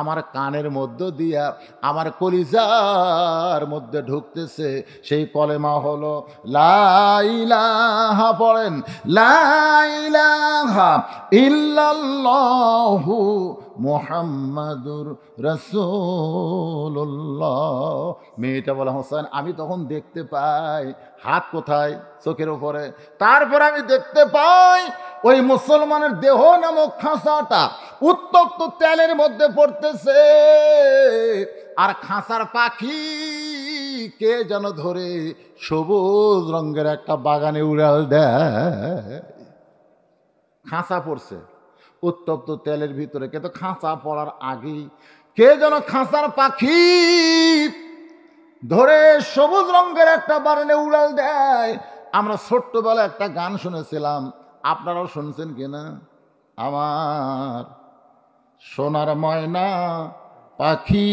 আমার কানের মধ্য দিয়া আমার কলিজার মধ্যে ঢুকতেছে। সেই কলেমা হলো লা ইলাহা, পড়েন লা ইলাহা ইল্লাল্লাহু মুহাম্মাদুর রাসূলুল্লাহ। মেয়েটা বলে হোসেন আমি তখন দেখতে পাই হাত কোথায়, চোখের উপরে। তারপর আমি দেখতে পাই ওই মুসলমানের দেহ নামক খাঁচাটা উত্তপ্ত তেলের মধ্যে পড়তেছে, আর খাঁচার পাখি কে যেন ধরে সবুজ রঙের একটা বাগানে উড়াল দেয়। খাঁচা পড়ছে উত্তপ্ত তেলের ভিতরে, কিন্তু খাঁচা পড়ার আগেই কে যেন খাঁচার পাখি ধরে সবুজ রঙের একটা বাগানে উড়াল দেয়। আমরা ছোট্টবেলায় একটা গান শুনেছিলাম, আপনারাও শুনছেন কিনা? আমার সোনার ময়না পাখি।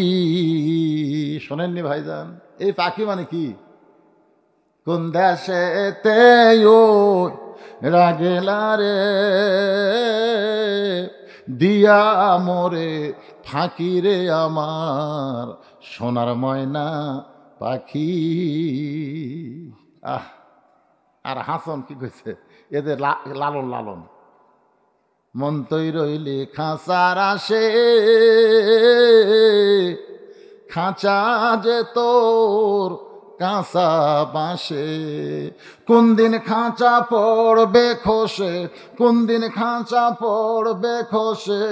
শোনেননি ভাইজান? এই পাখি মানে কি? কোন দেশেতে রাগেলা রে দিয়া মোরে ফাঁকি রে আমার সোনার ময়না পাখি। আহ, আর হাসন কি কইছে? এদের লালন লালন। মন তৈ রইলে খাঁচার আসে, খাঁচা যে তোর কাঁচা বাঁশে, কোন দিন খাঁচা পড়বে খসে, কোন দিন খাঁচা পড়বে খসে,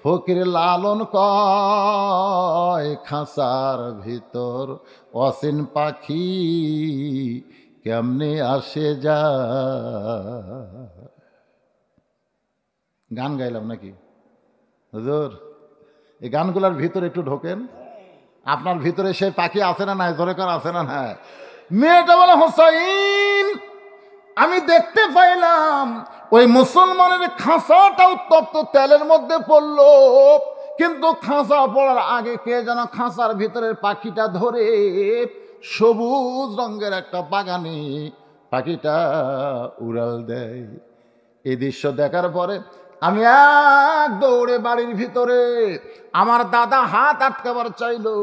ফকির লালন কয় খাঁচার ভিতর অসীন পাখি কেমনে আসে যা। গান গাইলাম নাকি হুজুর? এই গানগুলোর ভিতরে একটু ঢোকেন। আপনার ভিতরে সেই পাখি আছে না নাই? জোরে করে আছে না নাই? মেয়েটা বলে, হোসাইন আমি দেখতে পাইলাম ওই মুসলমানের খাঁচাটা উত্তপ্ত তেলের মধ্যে পড়লো, কিন্তু খাঁচা পড়ার আগে কে যেন খাঁচার ভিতরের পাখিটা ধরে সবুজ রঙের একটা বাগানে পাখিটা উড়াল দেয়। এই দৃশ্য দেখার পরে আমি এক দৌড়ে বাড়ির ভিতরে, আমার দাদা হাত আটকাবার চাইলো।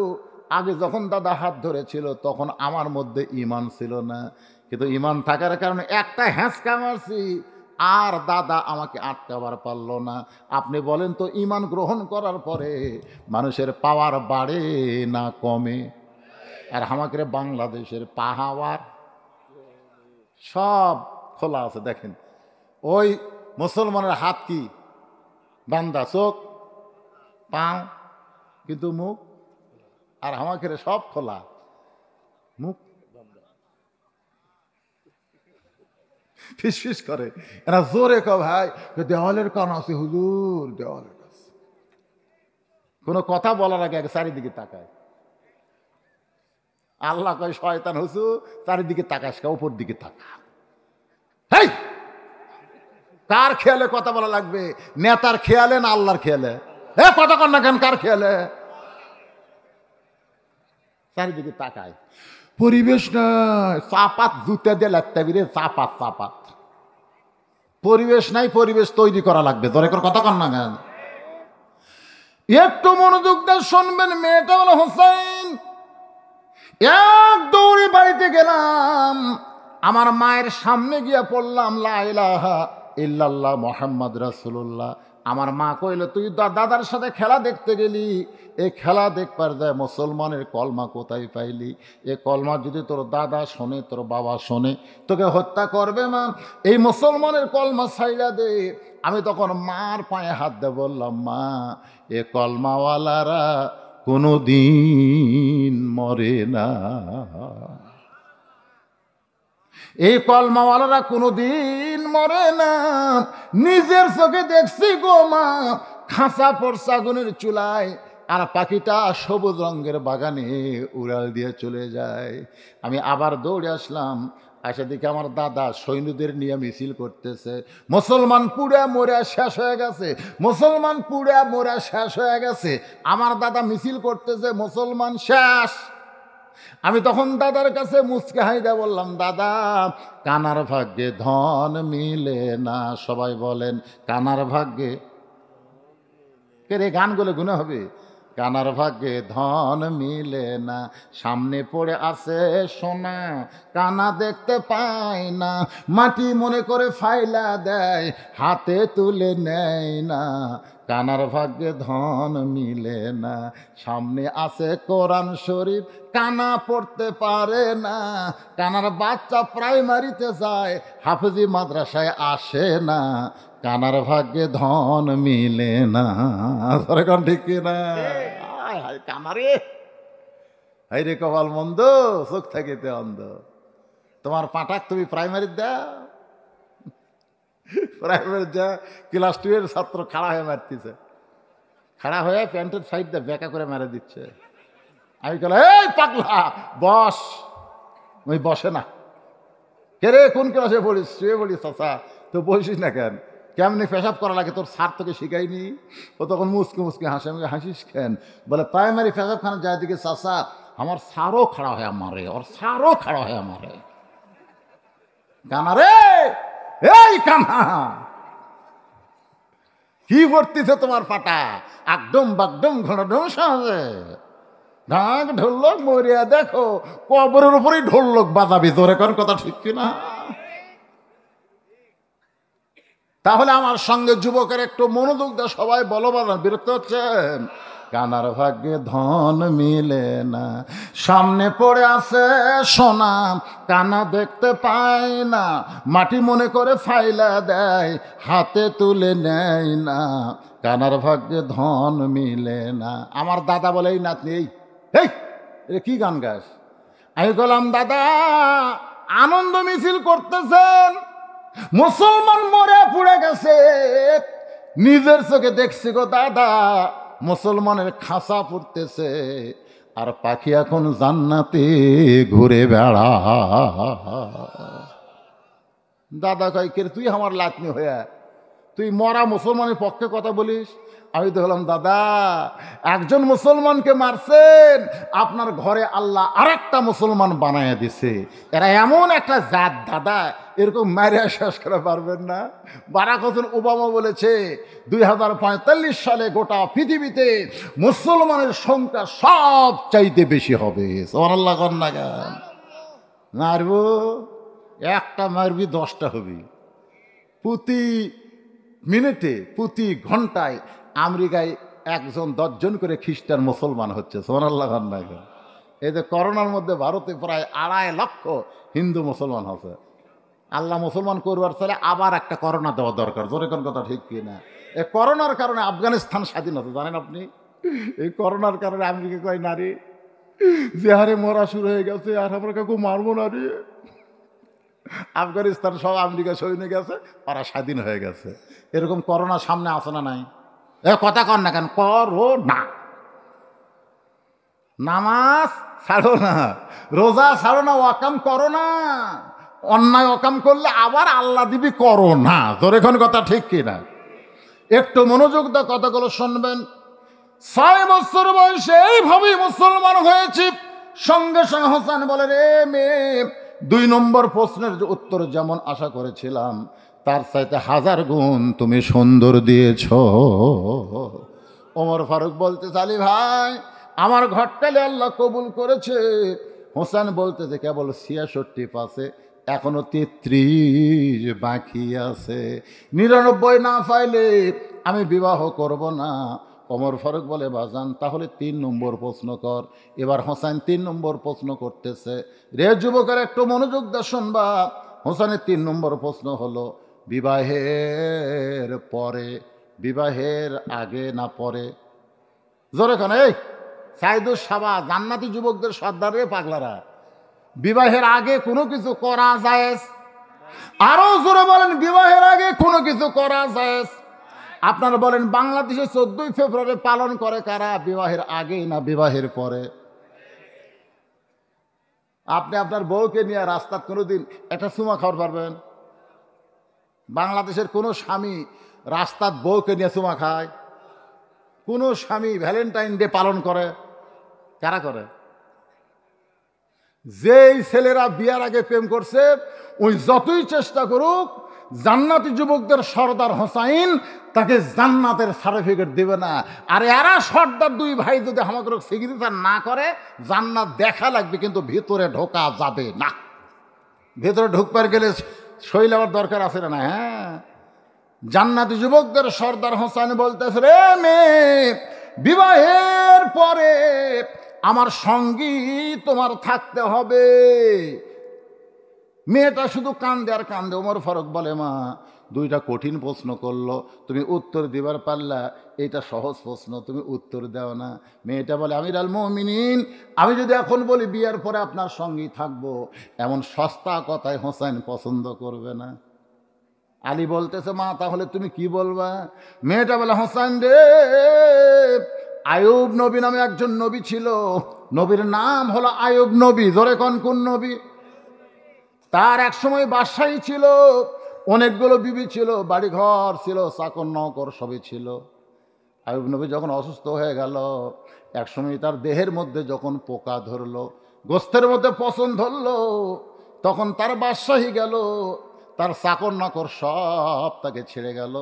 আগে যখন দাদা হাত ধরেছিল তখন আমার মধ্যে ঈমান ছিল না, কিন্তু ঈমান থাকার কারণে একটা হ্যাঁচকা মারছি, আর দাদা আমাকে আটকাবার পারলো না। আপনি বলেন তো, ঈমান গ্রহণ করার পরে মানুষের পাওয়ার বাড়ে না কমে? আর আমাকে বাংলাদেশের পাহাওয়ার সব খোলা আছে। দেখেন ওই মুসলমানের হাত কি বান্দা, চোখ পাও, কিন্তু মুখ, আর আমাকে সব খোলা, মুখ ফিস করে। এরা জোরে ক ভাই, দেওয়ালের কান আছে হুজুর, দেওয়ালের কাছে। কোনো কথা বলার আগে চারিদিকে তাকায়। আল্লাহ কয় শয়তান হুজুর চারিদিকে তাকাস কা, উপর দিকে তাকা। হেই, কার খেয়ালে কথা বলা লাগবে? নেতার খেয়ালে না আল্লাহর খেয়ালে? কথা কর না কেন? কার খেয়ালে? চারিদিকে তাকায়। পরিবেশ নাই, চাপাত জুতে দিয়ে লাগতে বিরে, চাপাত চাপাত। পরিবেশ নাই, পরিবেশ তৈরি করা লাগবে। ধরে কথা কর না কেন? একটু মনোযোগ দিয়ে শুনবেন। মেয়েটা হলো হোসেন। এক দৌড়ে বাড়িতে গেলাম, আমার মায়ের সামনে গিয়া পড়লাম লা ইলাহা ইল্লাল্লাহ মুহাম্মদ রাসূলুল্লাহ। আমার মা কইল, তুই দাদার সাথে খেলা দেখতে গেলি, এই খেলা দেখবার যায় মুসলমানের কলমা কোথায় পাইলি? এ কলমা যদি তোর দাদা শোনে, তোর বাবা শোনে, তোকে হত্যা করবে না। এই মুসলমানের কলমা ছাইড়া দে। আমি তখন মার পায়ে হাত দিয়ে বললাম, মা এ কলমাওয়ালারা কোনো দিন মরে না, এই কলমাওয়ালারা কোনোদিন মরে না। নিজের চোখে দেখছি গো মা, খাঁচা পড়ছে আগুনের চুলায়, আর পাখিটা সবুজ রঙের বাগানে উড়াল দিয়ে চলে যায়। আমি আবার দৌড়ে আসলাম, আসে দেখি আমার দাদা সৈন্যদের নিয়ে মিছিল করতেছে। মুসলমান পুড়ে মরে শেষ হয়ে গেছে, মুসলমান পুড়ে মরে শেষ হয়ে গেছে। আমার দাদা মিছিল করতেছে, মুসলমান শেষ। আমি তখন দাদার কাছে মুচকে হাইদা বললাম, দাদা কানার ভাগ্যে ধন মিলে না। সবাই বলেন কানার ভাগ্যে, কে রে গানগুলো গুনে হবে? কানার ভাগ্যে ধন মিলে না, সামনে পড়ে আছে সোনা, কানা দেখতে পায় না, মাটি মনে করে ফাইলা দেয়, হাতে তুলে নেয় না। কানার ভাগ্যে ধন মিলে না, সামনে আছে কোরআন শরীফ, কানা পড়তে পারে না। কানার বাচ্চা প্রাইমারিতে যায়, হাফেজি মাদ্রাসায় আসে না। কানার ভাগ্যে ধন মিলে না। ঠিক না? কানারে হাই রে কপাল মন্দ, চোখ থাকিতে অন্ধ। তোমার পাঠাক তুমি প্রাইমারি দাও, প্রাইমারি যা ক্লাস 2 এর ছাত্র খাড়া হয়ে মারতেছে, খাড়া হয়ে প্যান্টের সাইড দিয়ে বেঁকা করে মেরে দিচ্ছে। আমি বলে, এই পাগলা বস। ওই বসে না। কে রে কোন ক্লাসে পড়িস? শুয়ে পড়িস চাচা, তো বসিস না কেন? কেমনি পেশাব করা লাগে তোর স্যার তোকে শিখাইনি? ও তখন মুসকে মুসকে হাসে। আমাকে হাসিস কেন? বলে প্রাইমারি পেশাবখানা যায় দিকে চাচা আমার স্যারও খাড়া হয় আমারে, ওর স্যারও খাড়া হয় আমারে। কানা রে, এই কানা কি করতেছে তোমার পাটা? একদম বাকডম ঘনডম সাজে ঢাক ঢোলক মরিয়া দেখো কবরের উপরেই ঢোলক বাজাবি। তোর এখন কথা ঠিক কিনা? তাহলে আমার সঙ্গে যুবকের একটু মনোযোগ দেয়, সবাই বলো বাজান, বিরক্ত হচ্ছেন? কানার ভাগ্যে ধন মিলে না, সামনে পড়ে আছে সোনা, কানা দেখতে পায় না, মাটি মনে করে ফাইলা দেয়, হাতে তুলে নেয় না, কানার ভাগ্যে ধন মিলে না। আমার দাদা বলে এই নাতনি, এই কি গান গাস? আমি বললাম দাদা আনন্দ মিছিল করতেছেন, মুসলমান মরে পুড়ে গেছে, নিজের চোখে দেখছি গো দাদা, মুসলমানের খাসা পড়তেছে আর পাখি এখন জান্নাতে ঘুরে বেড়া। দাদা কয় কে তুই আমার লাতনি হয়ে, তুই মরা মুসলমানের পক্ষে কথা বলিস? আমি তো বললাম দাদা একজন মুসলমানকে মারছেন, আপনার ঘরে আল্লাহ আরেকটা মুসলমান বানায় দিছে, এরা এমন একটা জাত দাদা, এরকম মারিয়া শেষ করে পারবেন না। বারাক হোসেন ওবামা বলেছে 2045 সালে গোটা পৃথিবীতে মুসলমানের সংখ্যা সব চাইতে বেশি হবে। সুবহানাল্লাহ কন্যা গান মারব, একটা মারবি 10টা হবি। প্রতি মিনিটে প্রতি ঘন্টায় আমেরিকায় 1-10 করে খ্রিস্টান মুসলমান হচ্ছে। সুবহানাল্লাহ কন্যা গান। এই যে করোনার মধ্যে ভারতে প্রায় 2.5 লক্ষ হিন্দু মুসলমান হচ্ছে। আল্লাহ মুসলমান করবার চাইলে আবার একটা করোনা দেওয়া দরকার। জোরে কোন কথা ঠিক কি না? এই করোনার কারণে আফগানিস্তান স্বাধীন হতো জানেন আপনি? এই করোনার কারণে আমেরিকা কয় নারী যে হারে মরা শুরু হয়ে গেছে আর আমরা কাউকে মারবো না রে। আফগানিস্তান সব আমেরিকা সৈন্য গেছে, ওরা স্বাধীন হয়ে গেছে। এরকম করোনা সামনে আসে না নাই? এ কথা কর না কেন? করো না, নামাজ ছাড়ো না, রোজা ছাড়ো না, ওয়াকাম করো না। অন্যায় অকাম করলে আবার আল্লাহ দিবি করো না। তোর এখন কথা ঠিক কিনা? একটু মনোযোগ দা কথাগুলো শুনবেন। 6 বছর বয়সে এইভাবেই মুসলমান হয়েছি। সঙ্গে সঙ্গে হোসেন বলে রে মেয়ে 2 নম্বর প্রশ্নের উত্তর যেমন আশা করেছিলাম তার চাইতে 1000 গুণ তুমি সুন্দর দিয়েছ। ওমর ফারুক বলতে চালি ভাই আমার ঘরটালে আল্লাহ কবুল করেছে। হোসেন বলতেছে কেবল 66 পাশে, এখনো 33 বাকি আছে, 99 না পাইলে আমি বিবাহ করব না। ওমর ফারুক বলে বাজান তাহলে 3 নম্বর প্রশ্ন কর। এবার হোসেন 3 নম্বর প্রশ্ন করতেছে। রে যুবকের একটু মনোযোগ দিয়ে শুনবা। হোসেনের 3 নম্বর প্রশ্ন হলো বিবাহের পরে, বিবাহের আগে না পরে? জোরে কেন? এই সাইদুস সাবা জান্নাতি যুবকদের সর্দার রে পাগলারা, বিবাহের আগে কোনো কিছু করা যায়? আরো জোরে বলেন বিবাহের আগে কোনো কিছু করা যায়? আপনারা বলেন বাংলাদেশে 14ই ফেব্রুয়ারি পালন করে কারা? বিবাহের আগে না বিবাহের পরে? আপনি আপনার বউকে নিয়ে রাস্তায় কোনোদিন একটা চুমা খাওয়ার পারবেন? বাংলাদেশের কোনো স্বামী রাস্তার বউকে নিয়ে চুমা খায়? কোনো স্বামী ভ্যালেন্টাইন ডে পালন করে? কারা করে? যেই ছেলেরা বিয়ার আগে প্রেম করছে ওই যতই চেষ্টা করুক জান্নাতি যুবকদের সর্দার হোসাইন তাকে জান্নাতের সার্টিফিকেট দেবে না। আর এরা সর্দার 2 ভাই যদি আমাকে সিগনেচার না করে জান্নাত দেখা লাগবে, কিন্তু ভিতরে ঢোকা যাবে না। ভেতরে ঢুকবার গেলে শৈল আবার দরকার আছে না? হ্যাঁ, জান্নাতি যুবকদের সর্দার হোসাইন বলতেছে রে মেয়ে বিবাহের পরে আমার সঙ্গী তোমার থাকতে হবে। মেয়েটা শুধু কান্দে আর কান্দে। ওমর ফারুক বলে মা 2টা কঠিন প্রশ্ন করলো, তুমি উত্তর দিবার পারলা, এইটা সহজ প্রশ্ন তুমি উত্তর দাও না। মেয়েটা বলে আমির আল মুমিনিন আমি যদি এখন বলি বিয়ের পরে আপনার সঙ্গী থাকবো, এমন সস্তা কথায় হোসেন পছন্দ করবে না। আলী বলতেছে মা তাহলে তুমি কি বলবা? মেয়েটা বলে হোসেন রে আয়ুব নবী নামে একজন নবী ছিল, নবীর নাম হলো আয়ুব নবী। জোরে কোন কোন নবী? তার এক সময় বাদশাহী ছিল, অনেকগুলো বিবি ছিল, বাড়িঘর ছিল, চাকর নৌকর সবই ছিল। আইয়ুব নবী যখন অসুস্থ হয়ে গেল, একসময় তার দেহের মধ্যে যখন পোকা ধরলো, গোস্তের মধ্যে পচন ধরলো, তখন তার বাদশাহী গেল, তার চাকর নকর সব তাকে ছেড়ে গেল,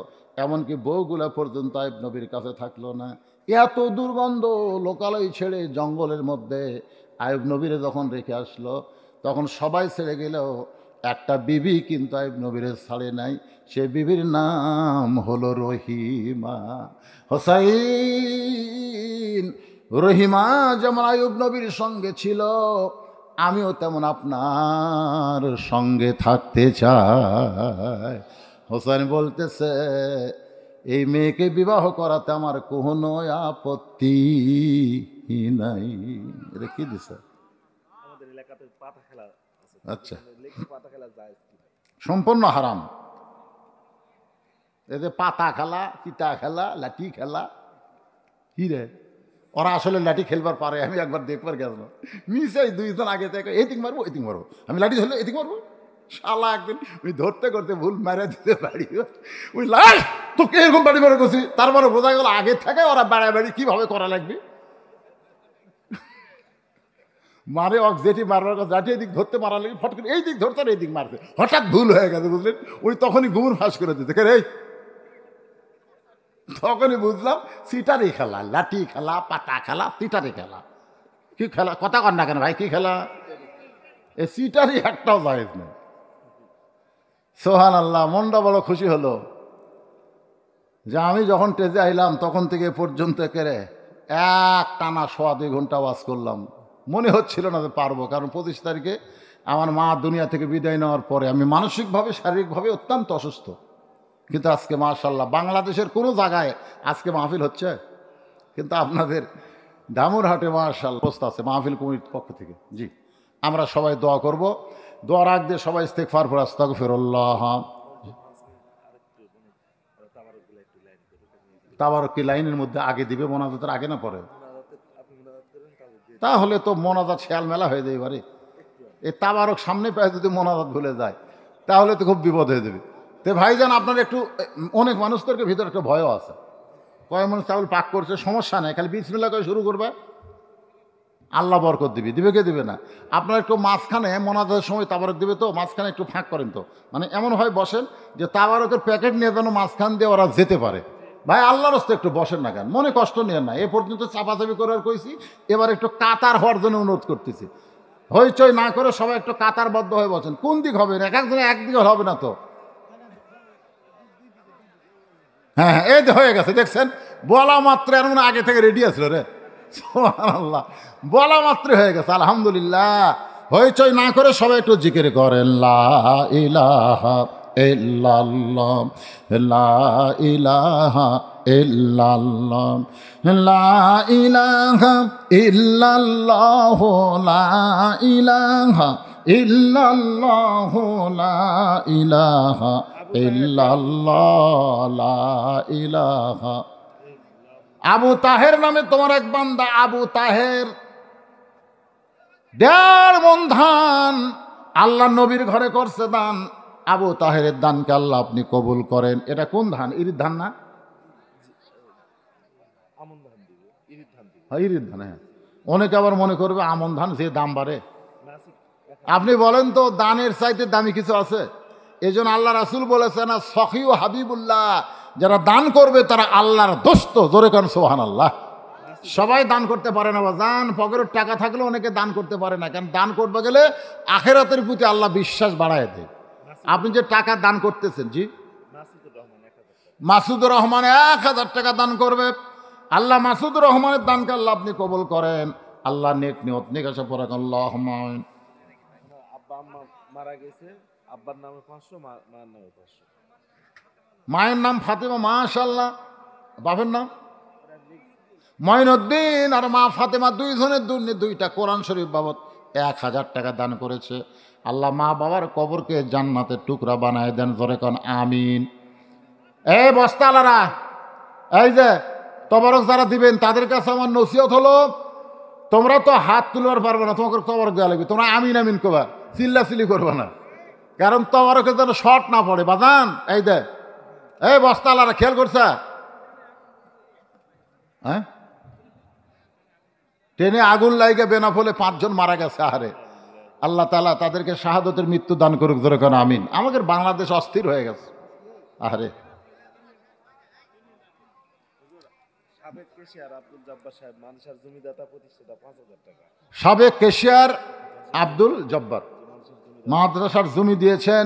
এমনকি বউগুলা পর্যন্ত আইয়ুব নবীর কাছে থাকলো না। এত দুর্গন্ধ, লোকালয় ছেড়ে জঙ্গলের মধ্যে আইয়ুব নবীরে যখন রেখে আসলো, তখন সবাই ছেড়ে গেলেও একটা বিবি কিন্তু আইয়ুব নবীরে ছাড়ে নাই। সে বিবির নাম হলো রহিমা। হোসাইন, রহিমা যেমন আইয়ুব নবীর সঙ্গে ছিল, আমিও তেমন আপনার সঙ্গে থাকতে চাই। হোসেন বলতেছে, এই মেয়েকে বিবাহ করাতে আমার কোনো আপত্তি নাই। এটা কি দিছে? আচ্ছা, সম্পূর্ণ হারাম। এই যে পাতা খেলা, চিতা খেলা, লাঠি খেলা, কি রে, ওরা আসলে লাঠি খেলবার পারে? আমি একবার দেখবার গেছিলাম, মিশাই দুইজন আগে থেকে এদিক মারবো এদিক মারবো, আমি লাঠি ধরলে এদিক মারবো, শালা একদিন ওই ধরতে করতে ভুল মারা দিতে পারি, ওই লাল তোকে এরকম বাড়ি মারা করছি। তারপরে বোঝা গেল আগে থেকে ওরা বাড়াবাড়ি কিভাবে করা লাগবে, মারে অক যেটি মারবার কথা, লাঠি এদিক ধরতে মারা লাগবে, ফট করে এই দিক ধরতে এই দিক মারতে, হঠাৎ ভুল হয়ে গেছে বুঝলেন, ওই তখনই ঘুমুর ফাঁস করে দিতে কে রে। তখনই বুঝলাম সিটারি খেলা, লাঠি খেলা, পাতা খেলা, সিটারি খেলা। কি খেলা, কথা কর না কেন ভাই, কি খেলা? এ সিটারি একটাও জায়েজ নেই। সুবহানাল্লাহ, মনটা বড় খুশি হলো যে আমি যখন টেজে আইলাম তখন থেকে পর্যন্ত একেরে এক টানা 1.5-2 ঘন্টা ওয়াজ করলাম। মনে হচ্ছিল না যে পারবো, কারণ 25 তারিখে আমার মা দুনিয়া থেকে বিদায় নেওয়ার পরে আমি মানসিকভাবে শারীরিকভাবে অত্যন্ত অসুস্থ। কিন্তু আজকে মাশাআল্লাহ বাংলাদেশের কোনো জায়গায় আজকে মাহফিল হচ্ছে, কিন্তু আপনাদের দামুরহাটে মাশাআল্লাহ অবস্থা আছে মাহফিল কমিটির পক্ষ থেকে। জি, আমরা সবাই দোয়া করব, দোয়ার আগ দিয়ে সবাই ইস্তেগফার পড়ে আস্তাগফিরুল্লাহ। তাবারক কি লাইনের মধ্যে আগে দিবে, মোনাজাতের আগে না পরে? তাহলে তো মোনাজাত শেয়াল মেলা হয়ে যায় এবারে। এই তাবারক সামনে পেয়ে যদি মোনাজাত ভুলে যায় তাহলে তো খুব বিপদ হয়ে যাবে। তো ভাইজান, আপনার একটু, অনেক মানুষদেরকে ভিতরে একটা ভয়ও আছে, কয়েক মানুষ তাহলে পাক করছে, সমস্যা নেই, খালি বিসমিল্লাহ করে শুরু করবে, আল্লাহ বরকত দিবে। দিবে কে দিবে না? আপনার একটু মাঝখানে মোনাজাতের সময় তাবারক দিবে, তো মাঝখানে একটু ফাঁক করেন, তো মানে এমন হয় বসেন যে তাবারকের প্যাকেট নিয়ে যেন মাঝখান দিয়ে ওরা যেতে পারে। ভাই আল্লাহর রাস্তায় একটু বসেন না কেন, মনে কষ্ট নিয়ে না, এ পর্যন্ত চাপাচাপি করার কইছি, এবার একটু কাতার হওয়ার জন্য অনুরোধ করতেছি। হইচই না করে সবাই একটু কাতারবদ্ধ হয়ে বসেন। কোন দিক হবে? এক একজনে একদিকে হবে না তো। হ্যাঁ হ্যাঁ, এই যে হয়ে গেছে, দেখছেন, বলা মাত্র এর মনে আগে থেকে রেডি আছিল রে। সুবহানাল্লাহ, বলা মাত্র হয়ে গেছে, আলহামদুলিল্লাহ। হইচই না করে সবাই একটু জিকির করেন, লা ইলাহা ইল্লাল্লাহ, লা ইলাহা ইল্লাল্লাহ, লা ইলাহা ইল্লাল্লাহ, লা ইলাহা ইল্লাল্লাহ, লা ইলাহা ইল্লাল্লাহ, লা ইলাহা। আবু তাহের নামে তোমার এক বান্দা আবু তাহের 1.5 মণ ধান আল্লাহ নবীর ঘরে করছে দান। আবু তাহেরের দানকে আল্লাহ আপনি কবুল করেন। এটা কোন ধান? ইরির ধান না? ইরির ধান। হ্যাঁ, অনেকে আবার মনে করবে আমন ধান, যে দাম বাড়ে। আপনি বলেন তো, দানের চাইতে দামি কিছু আছে? এই জন্য আল্লাহ রাসূল বলেছেন, না সখী ও হাবিবুল্লাহ, যারা দান করবে তারা আল্লাহর দোস্ত। জোরে কান সুবহানাল্লাহ। সবাই দান করতে পারে না, দান পকেটের টাকা থাকলে অনেকে দান করতে পারে না, কারণ দান করতে গেলে আখিরাতের প্রতি আল্লাহ বিশ্বাস বাড়ায় দেয়। আপনি যে টাকা দান করতেছেন, জি, মাসুদুর রহমান 1000 টাকা দান করবে, আল্লাহ মাসুদুর রহমানের দানকে আল্লাহ আপনি কবুল করেন। আল্লাহ নেক নিয়ত নেক আশা পড়াক। আল্লাহুম্মা আমিন। আব্বা আম্মা মারা গেছে, আব্বার নামে 500, মার নামে 500। মায়ের নাম ফাতেমা, মাশাআল্লাহ। বাপের নাম মঈনুদ্দিন, আর মা ফাতেমা, দুইজনের দুইটা কোরআন শরীফ বাবদ 1000 টাকা দান করেছে। আল্লাহ মা বাবার কবরকে জান্নাতের টুকরা বানায় দেন। জোরে কান আমিন। এই বস্তালারা, এই যে তবরক যারা দিবেন তাদের কাছে আমার নসিহত হলো, তোমরা তো হাত তুলবার পারবে না, তোমাকে তবরক দেওয়া লাগবে, তোমরা আমিন আমিন করবা, চিল্লাচিল্লি করবা না। কারণ তবারকে যেন শর্ট না পড়ে বাজান। এই দে এই বস্তালারা খেয়াল করছে, হ্যাঁ ট্রেনে আগুন লাইগে বেনাফলে 5 জন মারা গেছে। আরে আল্লাহ তাআলা তাদেরকে শাহাদতের মৃত্যু দান করুক, জোরে কোন আমিন। আমাদের বাংলাদেশ অস্থির হয়ে গেছে। আরে সাবেক কেশিয়ার আব্দুল জব্বার সাহেব মানসার জমিদাতা প্রতিষ্ঠাতা 5,000 টাকা। সাবেক কেশিয়ার আব্দুল জব্বার মাদ্রাসার জমি দিয়েছেন।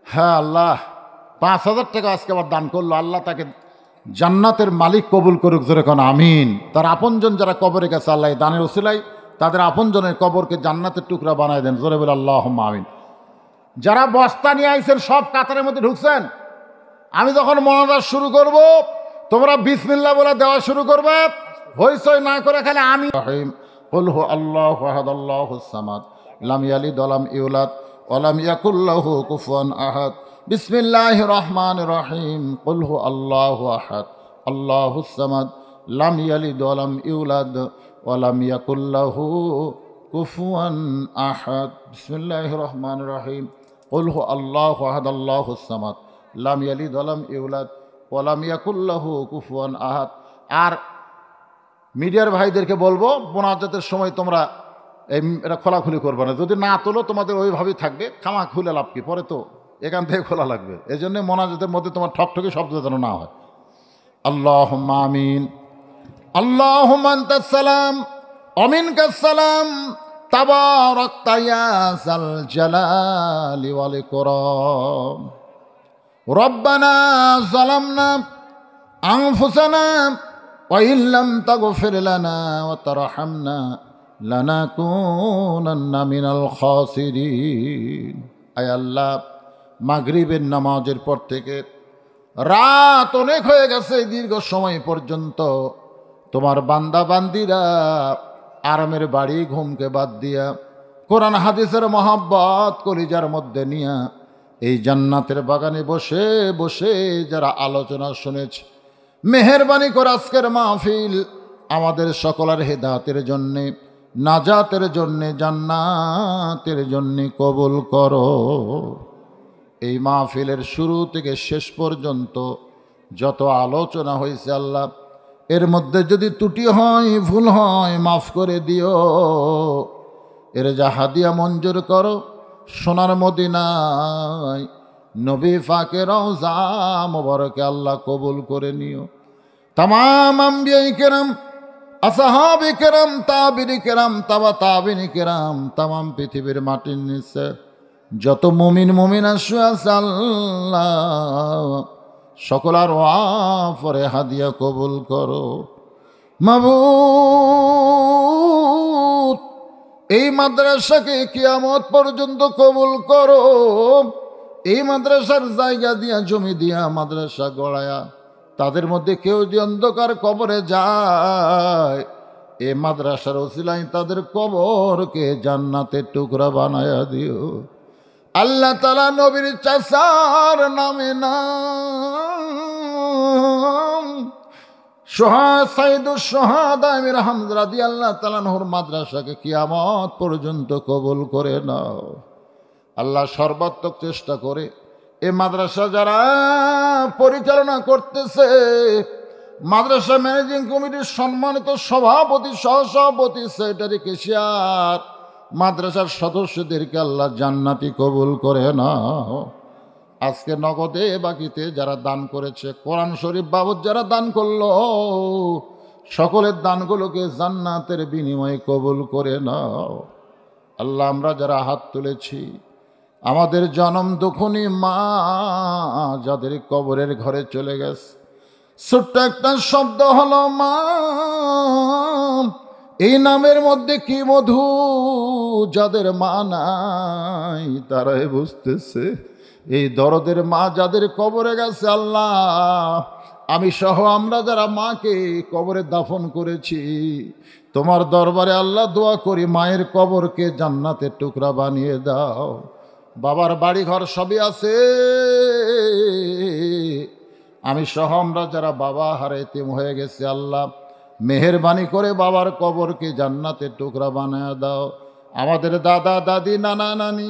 হ্যাঁ আল্লাহ 5,000 টাকা আজকে আবার দান করলো। আল্লাহ তাকে জান্নাতের মালিক কবুল করুক, জোরে কোন আমিন। তার আপনজন যারা কবরে গেছে আল্লাহ দানের ওসিলায় তাদের আপনজনের কবরকে জান্নাতের টুকরা বানায় দেন, জোরে বলে আল্লাহুম্মা আমিন। যারা বস্তা নিয়ে আইছেন সব কাতারের মধ্যে ঢুকছেন। আমি যখন মোনাজাত শুরু করব তোমরা বিসমিল্লাহ বলে দেওয়া শুরু করবে, হইচই না করে খালি আমি রহিম কুল হু আল্লাহু আহাদ আল্লাহুস সামাদ লাম ইয়ালিদ ওয়া লাম ইউলাদ ওয়া লাম ইয়াকুল লাহু কুফুয়ান আহাদ বিসমিল্লাহির রহমানির রহিম কুল হু আল্লাহু আহাদ আল্লাহুস সামাদ লাম ইয়ালিদ ওয়া লাম ইউলাদ ওয়া লাম ইয়াকুল লাহু কুফুয়ান আহাদ বিসমিল্লাহির রহমানির রহিম কুল হু আল্লাহু আহাদ আল্লাহুস সামাদ লাম ইয়ালিদ ওয়া লাম ইউলাদ ওয়া লাম ইয়াকুল লাহু কুফুয়ান আহাদ। আর মিডিয়ার ভাইদেরকে বলবো মোনাজাতের সময় তোমরা এটা খোলাখুলি করবে না, যদি না তোলো তোমাদের ওইভাবেই থাকবে, খামা খুলে লাভ কি, পরে তো এখান থেকে খোলা লাগবে। এই জন্য মোনাজাতের মধ্যে তোমার ঠকঠকি শব্দ যেন না হয়। আল্লাহুম্মা আমিন। আল্লাহুম্মা আনতাস সালাম ওয়া মিনকাস সালাম তাবারাকতা ইয়া যাল জালালি ওয়াল ইকরাম। রব্বানা যালামনা আনফুসানা ওয়া ইল্লাম তাগফির লানা ওয়া তারহামনা লানাকুনান্না মিনাল খাসিরিন। আয় আল্লাহ, মাগরিবের নামাজের পর থেকে রাত অনেক হয়ে গেছে, দীর্ঘ সময় পর্যন্ত তোমার বান্দা বান্দিরা আরামের বাড়ি ঘুমকে বাদ দিয়া কোরআন হাদিসের মহব্বত কলিজার মধ্যে নিয়া এই জান্নাতের বাগানে বসে বসে যারা আলোচনা শুনেছে, মেহেরবানি করে আজকের মাহফিল আমাদের সকলের হেদায়েতের জন্যে, নাজাতের জন্যে, জান্নাতের জন্যে কবুল করো। এই মাহফিলের শুরু থেকে শেষ পর্যন্ত যত আলোচনা হয়েছে আল্লাহ, এর মধ্যে যদি ত্রুটি হয়, ভুল হয়, মাফ করে দিও। এর যা হাদিয়া মঞ্জুর করো, সোনার মদিনায় নবী পাকের রওজা মোবারকে আল্লাহ কবুল করে নিও। তামাম আম্বিয়ায়ে কেরাম, আসহাবে কেরাম, তাবিঈ কেরাম, তাবা তাবিঈ কেরাম, তামাম পৃথিবীর মাটির নিচে যত মুমিন মুমিনা শুয়ে আছে আল্লাহ সকলার ওয়াফরে হাদিয়া কবুল করো। মাবুদ, এই মাদ্রাসাকে কিয়ামত পর্যন্ত কবুল করো। এই মাদ্রাসার জায়গা দিয়া, জমি দিয়া মাদ্রাসা গড়ায়া তাদের মধ্যে কেউ যদি অন্ধকার কবরে যায়, এ মাদ্রাসার ওসিলায় তাদের কবরকে জান্নাতের টুকরা বানায়া দিও। আল্লাহ তাআলা নবীর চাচার নামে নাম সাইয়্যিদুশ শুহাদা আমির হামজা রাদিয়াল্লাহু তাআলা আনহুর মাদ্রাসাকে কিয়ামত পর্যন্ত কবুল করে নাও। আল্লাহ সর্বাত্মক চেষ্টা করে এ মাদ্রাসা যারা পরিচালনা করতেছে, মাদ্রাসা ম্যানেজিং কমিটির সম্মানিত সভাপতি, সহসভাপতি, সেক্রেটারি, কেশিয়ার, মাদ্রাসার সদস্যদেরকে আল্লাহ জান্নাতি কবুল করে নাও। আজকে নগদে বাকিতে যারা দান করেছে, কোরআন শরীফ বাবদ যারা দান করলো, সকলের দানগুলোকে জান্নাতের বিনিময়ে কবুল করে নাও। আল্লাহ, আমরা যারা হাত তুলেছি, আমাদের জনম দুঃখনী মা যাদের কবরের ঘরে চলে গেছে, ছোট্ট একটা শব্দ হলো মা, এই নামের মধ্যে কি মধু, যাদের মা নাই তারাই বুঝতেছে। এই দরদের মা যাদের কবরে গেছে আল্লাহ, আমি সহ আমরা যারা মাকে কবরে দাফন করেছি, তোমার দরবারে আল্লাহ দোয়া করি মায়ের কবরকে জান্নাতের টুকরা বানিয়ে দাও। বাবার বাড়ি ঘর সবই আছে, আমি সহ আমরা যারা বাবা হারা এতিম হয়ে গেছে আল্লাহ, মেহেরবানি করে বাবার কবরকে জান্নাতের টুকরা বানিয়ে দাও। আমাদের দাদা দাদি, নানা নানি,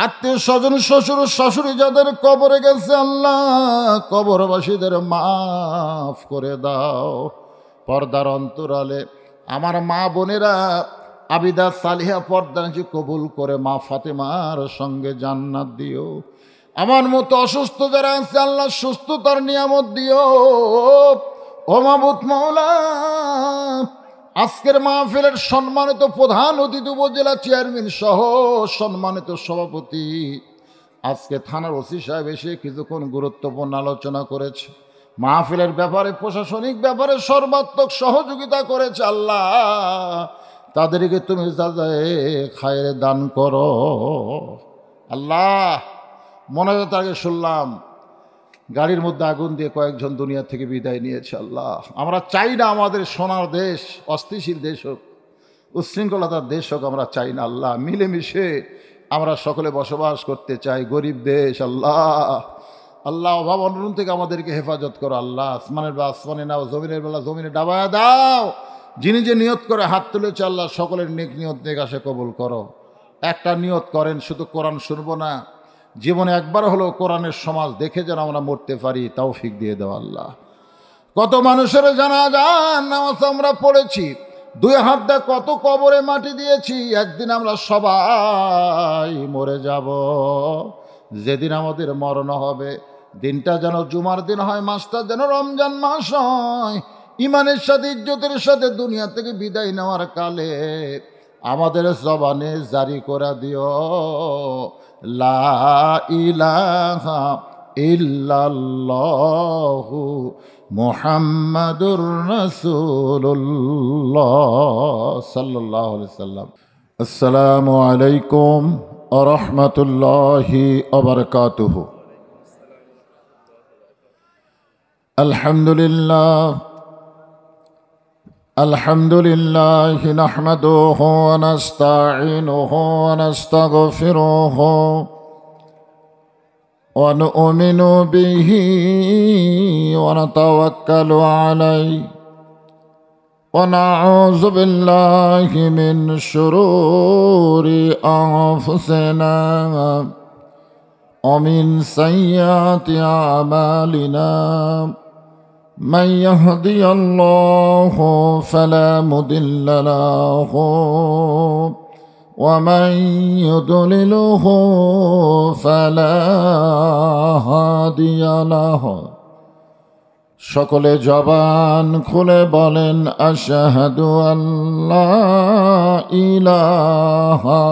আত্মীয় স্বজন শ্বশুর শাশুড়ি যাদের কবরে গেছে আল্লাহ কবরবাসীদের মাফ করে দাও। পর্দার অন্তরালে আমার মা বোনেরা আবিদা সালিহা পর্দাকে কবুল করে মা ফাতেমার সঙ্গে জান্নাত দিও। আমার মতো অসুস্থ যারা আছে আল্লাহ সুস্থতার নিয়ামত দিও। ও মাবুদ মাওলা, আজকের মাহফিলের সম্মানিত প্রধান অতিথি উপজেলা চেয়ারম্যান সহ সম্মানিত সভাপতি, আজকে থানার ওসি সাহেব এসে কিছুক্ষণ গুরুত্বপূর্ণ আলোচনা করেছে। মাহফিলের ব্যাপারে প্রশাসনিক ব্যাপারে সর্বাত্মক সহযোগিতা করেছে আল্লাহ, তাদেরকে তুমি যাজায়ে খায়ের দান করো আল্লাহ। মোনাজাত আগে শুনলাম গাড়ির মধ্যে আগুন দিয়ে কয়েকজন দুনিয়া থেকে বিদায় নিয়েছে আল্লাহ। আমরা চাই না আমাদের সোনার দেশ অস্থিতিশীল দেশ হোক, উচ্ছৃঙ্খলতার দেশ হোক, আমরা চাই না আল্লাহ। মিলেমিশে আমরা সকলে বসবাস করতে চাই। গরিব দেশ আল্লাহ, আল্লাহ অভাব অনটন থেকে আমাদেরকে হেফাজত করো আল্লাহ। আসমানের বেলা আসমানে নাও, জমিনের বেলা জমিনে ডাবায়া দাও। যিনি যে নিয়ত করে হাত তুলেছে আল্লাহ সকলের নেক নিয়ত নেক আসে কবুল করো। একটা নিয়ত করেন, শুধু কোরআন শুনবো না, জীবনে একবার হলেও কোরআনের সমাজ দেখে যেন আমরা মরতে পারি তৌফিক দিয়ে দাও আল্লাহ। কত মানুষের জানাজার নামাজ আমরা পড়েছি, দুই হাত দিয়ে কত কবরে মাটি দিয়েছি। একদিন আমরা সবাই মরে যাব। যেদিন আমাদের মরণ হবে দিনটা যেন জুমার দিন হয়, মাসটা যেন রমজান মাস হয়। ইমানের সাথে ইজ্জতের সাথে দুনিয়া থেকে বিদায় নেওয়ার কালে আমাদের জবানে জারি করে দিও লা ইলাহা ইল্লাল্লাহু মুহাম্মাদুর রাসূলুল্লাহ সাল্লাল্লাহু আলাইহি সাল্লাম। আসসালামু আলাইকুম ওয়া রাহমাতুল্লাহি ওয়া বারাকাতুহু। আলহামদুলিল্লাহ আলহামদুলিল্লাহি নাহমাদুহু ওয়া নাস্তাঈনুহু ওয়া নাস্তাগফিরুহু ওয়া নু'মিনু বিহি ওয়া নাতাওয়াক্কালু আলাইহি ওয়া নাউযু বিল্লাহি মিন শুরুরি আনফুসিনা ওয়া মিন সাইয়্যাতি আমালিনা। من يهدي الله فلا مضل له ومن يضلله فلا هادي له। সকলে জবান খুলে বলেন আশহাদু আল্লা ইলাহা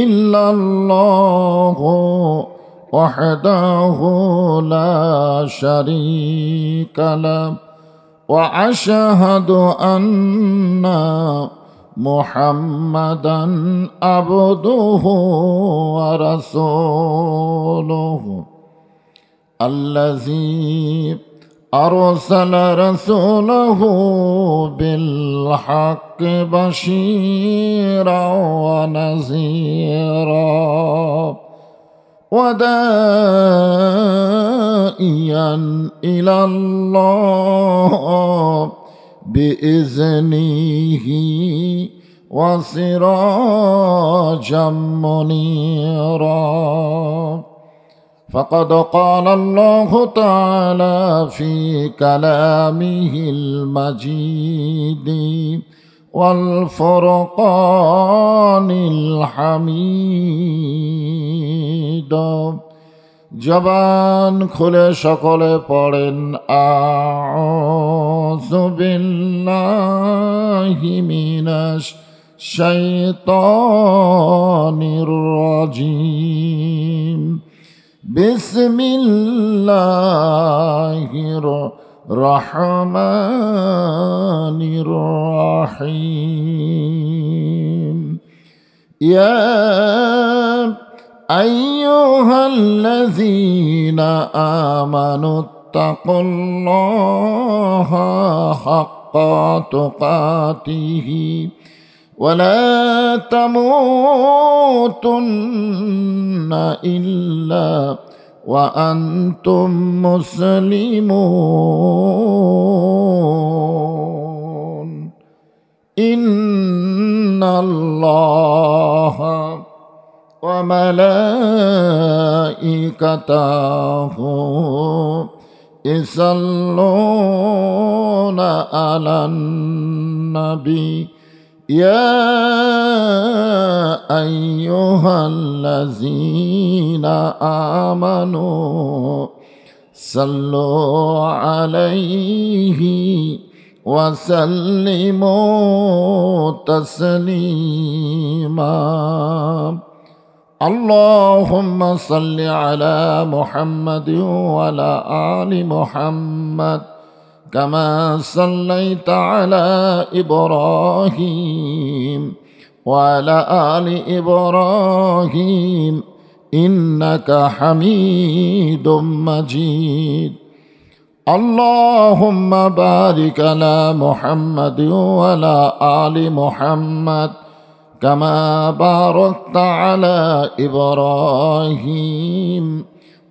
ইল্লাল্লাহু وحده لا شريك له وأشهد أن محمدا عبده ورسوله الذي أرسل رسوله بالحق بشيرا ونذيرا وداعيا إلى الله بإذنه وسراجا منيرا. فقد قال الله تعالى في كلامه المجيد والفرقان الحميد। জবান খুলে সকলে পড়েন আউযু বিল্লাহি মিনাশ শাইতানির রাজিম। বিসমিল্লাহির রহমানির রহিম। ইয়া আইয়ুহাল্লাযীনা আমানুত্তাকুল্লাহা হাক্কা তুকাতিহি ওয়া লা তামুতুন্না ইল্লা ওয়া আনতুম মুসলিমুন। ইন্নাল্লাহা وملائكته يصلون على النبي يا أيها الذين آمنوا صلوا عليه وسلموا تسليما اللهم صل على محمد وعلى آل محمد كما صليت على إبراهيم وعلى آل إبراهيم إنك حميد مجيد اللهم بارك على محمد وعلى آل محمد كما باركت على إبراهيم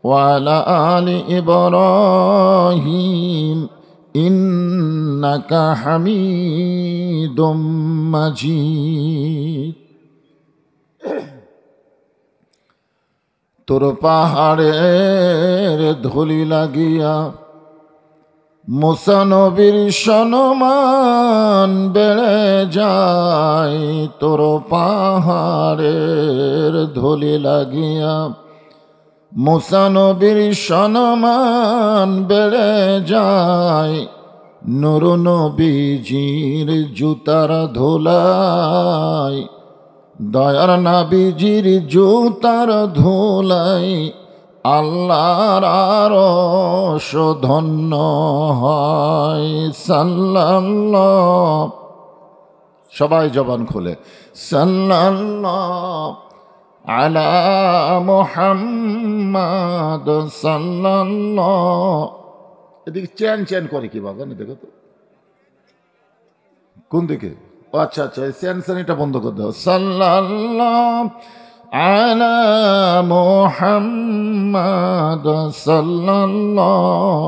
وعلى آل إبراهيم إنك حميد مجيد তোর পাহাড়ের ধুলি লাগিয়া মুসা নবীর সম্মান বেড়ে যায় তোর পাহাড়ের ধুলি লাগিয়া মুসা নবীর সম্মান বেড়ে যায় নূর নবীজির জুতার ধুলাই দয়ার নবীজির জুতার ধুলাই আল্লাহর আরশ ধন্য হয় সাল্লাল্লাহ সবাই জবান খুলে সাল্লাল্লাহ আলা মুহাম্মাদ সাল্লাল্লাহ এদিকে চ্যান চ্যান করে কি বাবা দেখো তো কোন দিকে ও আচ্ছা আচ্ছা চ্যান চ্যান এটা বন্ধ করে দাও সাল্লাল্লাহ আলা মুহাম্মাদ সাল্লাল্লাহ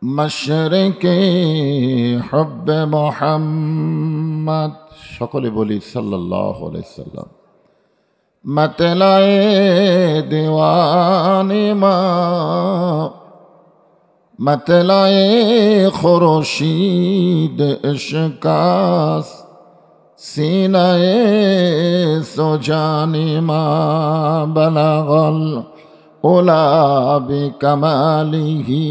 মশরিকে হুব্বে মুহাম্মদ সকলে বলি সাল্লাল্লাহু আলাইহি সাল্লাম मतलाए दीवानी माँ मतलाए खुर्शीद इश्कास सीनाए सुजानी माँ बलगल उला बिकमालिही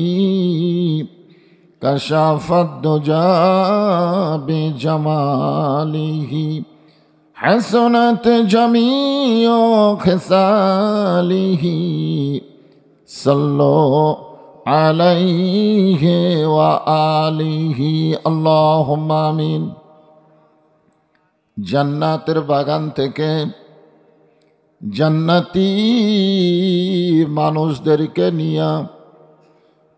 कशाफत दुजा बिजमालिही حسنت جميع خصاله صلوا عليه وآله اللهم آمين জান্নাতের বাগান থেকে জান্নাতি মানুষদেরকে নিয়ে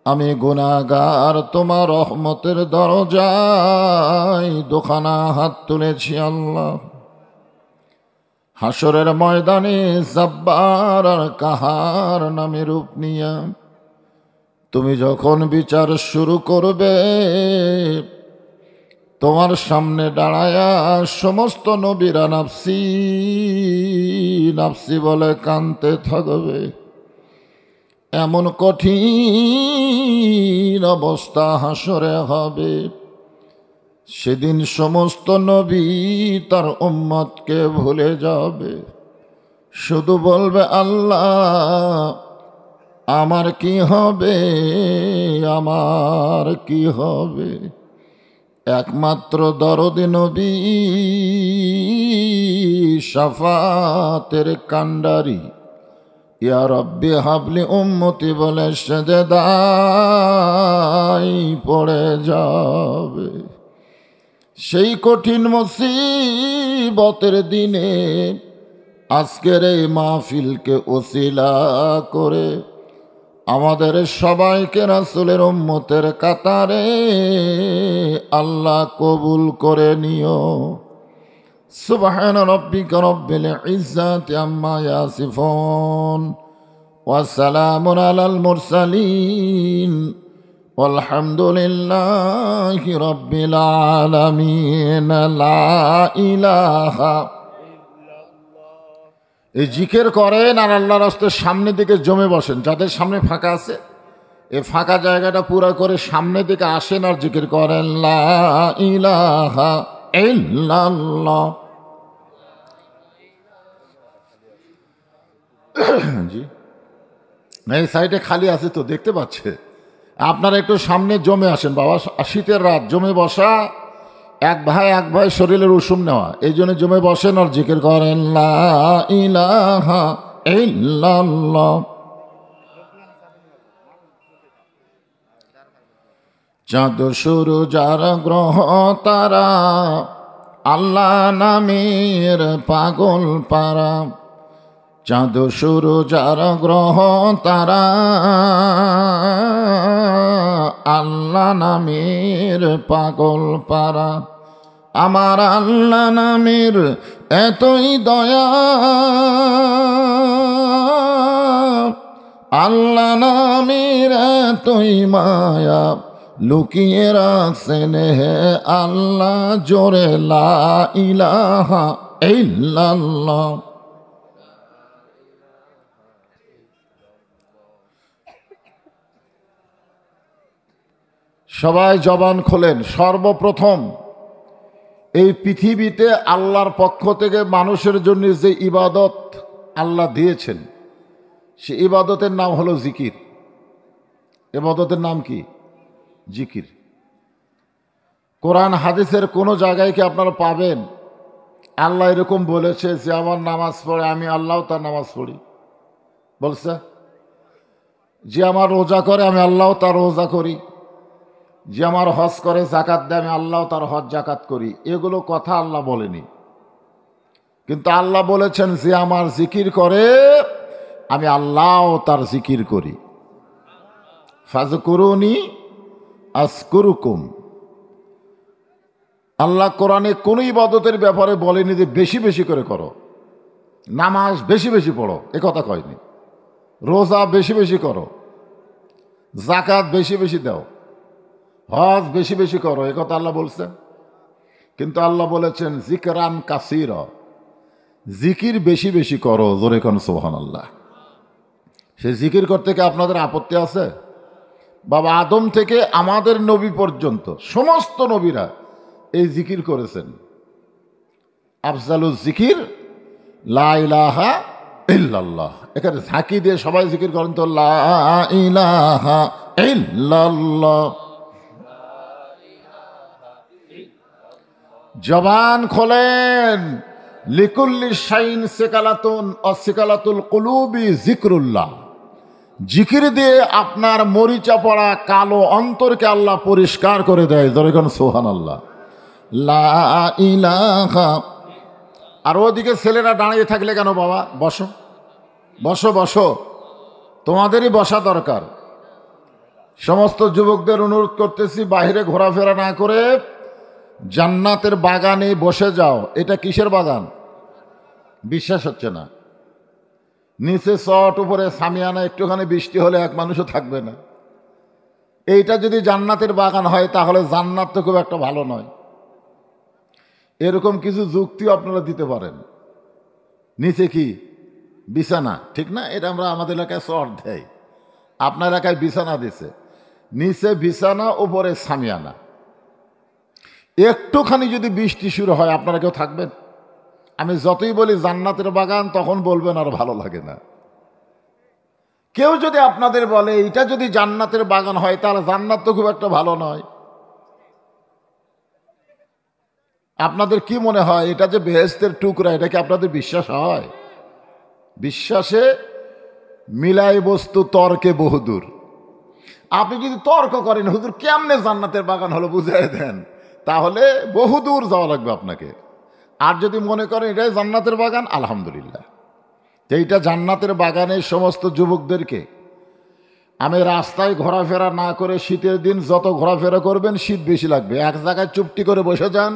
আমি গুনাহগার তোমার রহমতের দরজায় দুখানা হাত তুলেছি আল্লাহ হাসরের ময়দানে জব্বার আর কাহার নামে রূপ নিয়া তুমি যখন বিচার শুরু করবে তোমার সামনে দাঁড়ায়া সমস্ত নবীরা নাফসি নাফসি বলে কাঁদতে থাকবে এমন কঠিন অবস্থা হাসরে হবে সেদিন সমস্ত নবী তার উম্মতকে ভুলে যাবে শুধু বলবে আল্লাহ আমার কি হবে আমার কি হবে একমাত্র দরদি নবী শাফাতের কান্ডারি ইয়া রব্বি হাবলি উম্মতি বলে সেজদায় পড়ে যাবে সেই কঠিন মুসিবতের দিনে আজকের এই মাহফিলকে ওসিলা করে আমাদের সবাইকে রাসূলের উম্মতের কাতারে আল্লাহ কবুল করে নিও সুবহান রাব্বিকা রব্বিল ইজ্জাতি আম্মা ইয়াসিফুন ওয়া সালামুন আলাল মুরসালিন আলহামদুলিল্লাহি রাব্বিল আলামিন, লা ইলাহা। এই জিকির করেন আর আল্লাহর রাস্তার সামনের দিকে জমে বসেন। যাদের সামনে ফাঁকা আছে, এই ফাঁকা জায়গাটা পুরা করে সামনের দিকে আসেন আর জিকির করেন, লা ইলাহা ইল্লাল্লাহ। জি, এই সাইডে খালি আছে তো, দেখতে পাচ্ছে। আপনারা একটু সামনে জমে আসেন বাবা। শীতের রাত, জমে বসা, এক ভাই শরীরের উষুম নেওয়া, এই জন্য জমে বসেন আর জিকির করেন, লা ইলাহা ইল্লাল্লাহ। চাঁদ সূরু যার গ্রহ তারা, আল্লাহ নামের পাগল পারা। চাঁদ সূরু যার গ্রহ তারা, আল্লাহ নামের পাগল পারা। আমার আল্লাহ নামের এতই দয়া, আল্লাহ নামের এতই মায়া, লুকিয়ে রাখছেন হে আল্লাহ জোরে, লা ইলাহা ইল্লাল্লাহ। সবাই জবান খোলেন। সর্বপ্রথম এই পৃথিবীতে আল্লাহর পক্ষ থেকে মানুষের জন্য যে ইবাদত আল্লাহ দিয়েছেন, সে ইবাদতের নাম হলো জিকির। ইবাদতের নাম কি? জিকির। কোরআন হাদিসের কোনো জায়গায় কি আপনারা পাবেন আল্লাহ এরকম বলেছে যে আমার নামাজ পড়ে আমি আল্লাহ তার নামাজ পড়ি? বলছে। যে আমার রোজা করে আমি আল্লাহ তার রোজা করি। যে আমার হজ করে, জাকাত দেয়, আমি আল্লাহ তার হজ জাকাত করি। এগুলো কথা আল্লাহ বলেনি, কিন্তু আল্লাহ বলেছেন যে আমার জিকির করে আমি আল্লাহ তার জিকির করি। ফাজকুরুনি আযকুরুকুম। আল্লাহ কোরআনে কোন ইবাদতের ব্যাপারে বলেনি যে বেশি বেশি করে করো, নামাজ বেশি বেশি পড়ো, এ কথা কয়নি। রোজা বেশি বেশি করো, জাকাত বেশি বেশি দাও, হজ বেশি বেশি করো, এ কথা আল্লাহ বলছেন। কিন্তু আল্লাহ বলেছেন জিকরান কাসীরা, জিকির বেশি বেশি করো। জোরে কোন সুবহানাল্লাহ। সে জিকির করতে কি আপনাদের আপত্তি আছে? বাবা আদম থেকে আমাদের নবী পর্যন্ত সমস্ত নবীরা এই জিকির করেছেন। আফজালুজ জিকির লা ইলাহা ইল্লাল্লাহ। এখানে ঝাঁকি দিয়ে সবাই জিকির করেন তো, লা ইলাহা ইল্লাল্লাহ। জবান খোলেন। লিকুল্লি শাইন সিকালাতুন অসিকালাতুল কুলুবি জিকরুল্লাহ। জিকির দিয়ে আপনার মরিচা পড়া কালো অন্তরকে আল্লাহ পরিষ্কার করে দেয়। যেরকম সুবহানাল্লাহ, লা ইলাহা। আর ওদিকে ছেলেরা দাঁড়িয়ে থাকলে কেন বাবা? বসো বসো বসো, তোমাদেরই বসা দরকার। সমস্ত যুবকদের অনুরোধ করতেছি বাইরে ঘোরাফেরা না করে জান্নাতের বাগানে বসে যাও। এটা কিসের বাগান? বিশ্বাস হচ্ছে না। নিচে চট, উপরে সামিয়ানা, একটুখানি বৃষ্টি হলে এক মানুষও থাকবে না। এইটা যদি জান্নাতের বাগান হয় তাহলে জান্নাত তো খুব একটা ভালো নয়। এরকম কিছু যুক্তিও আপনারা দিতে পারেন। নিচে কি বিছানা, ঠিক না? এটা আমরা আমাদের এলাকায় চট দেয়, আপনার এলাকায় বিছানা দিছে। নিচে বিছানা, উপরে সামিয়ানা। একটুখানি যদি বৃষ্টি শুরু হয় আপনারা কেউ থাকবেন? আমি যতই বলি জান্নাতের বাগান, তখন বলবেন আর ভালো লাগে না। কেউ যদি আপনাদের বলে এটা যদি জান্নাতের বাগান হয় তাহলে জান্নাত তো খুব একটা ভালো নয়, আপনাদের কি মনে হয় এটা যে বেহেশতের টুকরা, এটা কি আপনাদের বিশ্বাস হয়? বিশ্বাসে মিলাই বস্তু, তর্কে বহুদূর। আপনি যদি তর্ক করেন হুজুর কেমনে জান্নাতের বাগান হলো বুঝাই দেন, তাহলে বহুদূর যাওয়া লাগবে আপনাকে। আর যদি মনে করেন এটাই জান্নাতের বাগান, আলহামদুলিল্লাহ। এইটা জান্নাতের বাগানের সমস্ত যুবকদেরকে আমি রাস্তায় ঘোরাফেরা না করে, শীতের দিন যত ঘোরাফেরা করবেন শীত বেশি লাগবে। এক জায়গায় চুপটি করে বসে যান,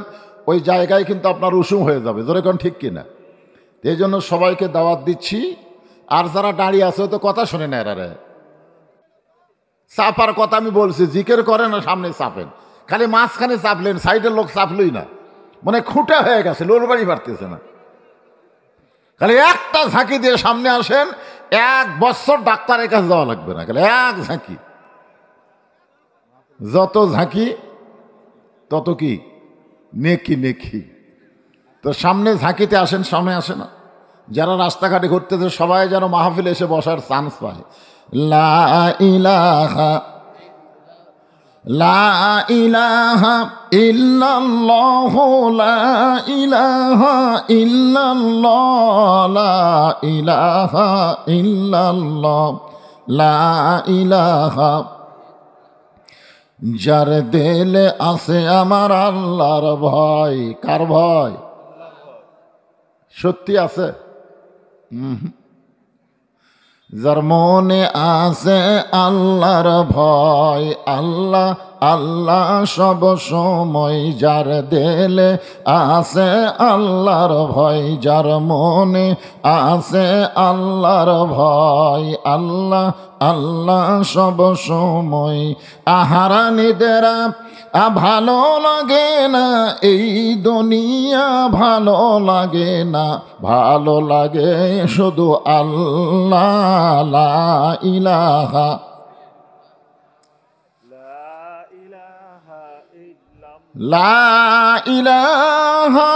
ওই জায়গায় কিন্তু আপনার উষুম হয়ে যাবে। যেরকম ঠিক কিনা? এই জন্য সবাইকে দাওয়াত দিচ্ছি। আর যারা দাঁড়িয়ে আছে তো কথা শোনে না, এরা চাপার কথা আমি বলছি, জিকের করেন না সামনে চাপেন, খালি মাঝখানে চাপলেন, সাইডের লোক চাপলই না, মানে খুঁটা হয়ে গেছে, লোর বাড়ি পারতেছে না। খালি একটা ঝাঁকি দিয়ে সামনে আসেন, 1 বছর ডাক্তারের কাছে যাওয়া লাগবে না, খালি এক ঝাঁকি। যত ঝাঁকি তত কি নেকি নেকি। তো সামনে ঝাঁকিতে আসেন, সামনে আসে না। যারা রাস্তাঘাটে ঘুরতেছে সবাই যেন মাহফিলে এসে বসার চান্স পায়। লা ইলাহা লা ইলাহা ইল্লাল্লাহ লা ইলাহা ইল্লাল্লাহ লা ইলাহা ইল্লাল্লাহ লা ইলাহা। যার দিলে আছে আমার আল্লাহর ভয়। কার ভয়? সত্যি আছে? যার মনে আছে আল্লাহর ভয়, আল্লাহ আল্লাহ সব সময়। যার দিলে আছে আল্লাহর ভয়, যার মনে আছে আল্লাহর ভয়, আল্লাহ আল্লাহ সব সময়। আহারানিদেরা ভালো লাগে না এই দুনিয়া, ভালো লাগে না, ভালো লাগে শুধু আল্লাহ। লা ইলাহা লা ইলাহা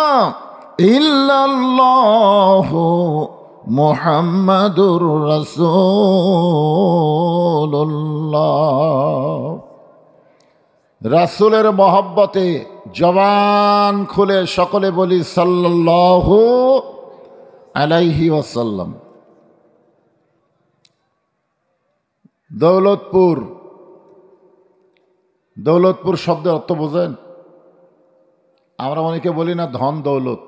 ইল্লাল্লাহু মুহাম্মাদুর রাসূলুল্লাহ। রাসূলের মহব্বতে জবান খুলে সকলে বলি সাল্লাল্লাহু আলাইহি ওয়াসাল্লাম। দৌলতপুর, দৌলতপুর শব্দের অর্থ বোঝেন? আমরা অনেকে বলি না ধন দৌলত।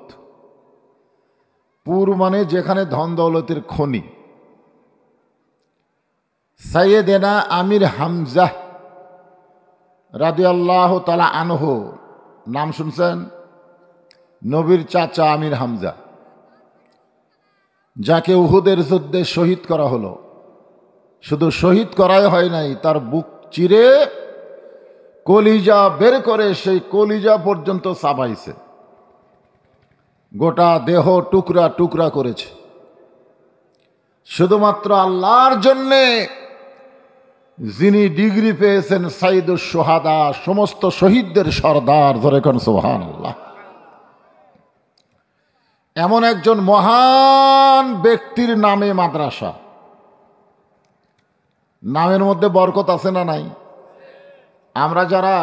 পুর মানে যেখানে ধন দৌলতের খনি। সাইয়েদেনা আমির হামজা রাদিয়াল্লাহু তাআলা আনহু, নাম শুনছেন? নবীর চাচা আমির হামজা, যাকে উহুদের যুদ্ধে শহীদ করা হলো। শুধু শহীদ করাই হয় নাই, তার বুক চিরে কলিজা বের করে সেই কলিজা পর্যন্ত চাবাইছে, গোটা দেহ টুকরা টুকরা করেছে, শুধুমাত্র আল্লাহর জন্যে। যিনি ডিগ্রি পেয়েছেন সাইদুস সোহাদা, সমস্ত শহীদদের সর্দার, ধরে কোন সুবহানাল্লাহ। এমন একজন মহান ব্যক্তির নামে মাদ্রাসা। নামের মধ্যে বরকত আছে না নাই? আমরা যারা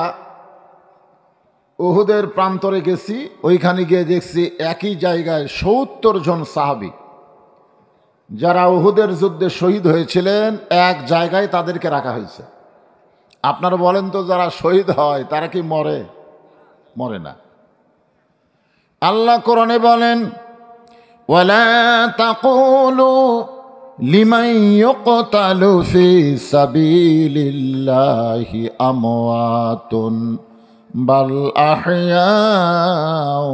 উহুদের প্রান্তরে গেছি, ওইখানে গিয়ে দেখছি একই জায়গায় ৭০ জন সাহাবী যারা উহুদের যুদ্ধে শহীদ হয়েছিলেন, এক জায়গায় তাদেরকে রাখা হয়েছে। আপনারা বলেন তো, যারা শহীদ হয় তারা কি মরে? মরে না। আল্লাহ কোরআনে বলেন, ওয়ালা তাকুলু লিমান ইউকতালু ফি সাবিলিল্লাহি আমওয়াতুন বাল আহইয়াউ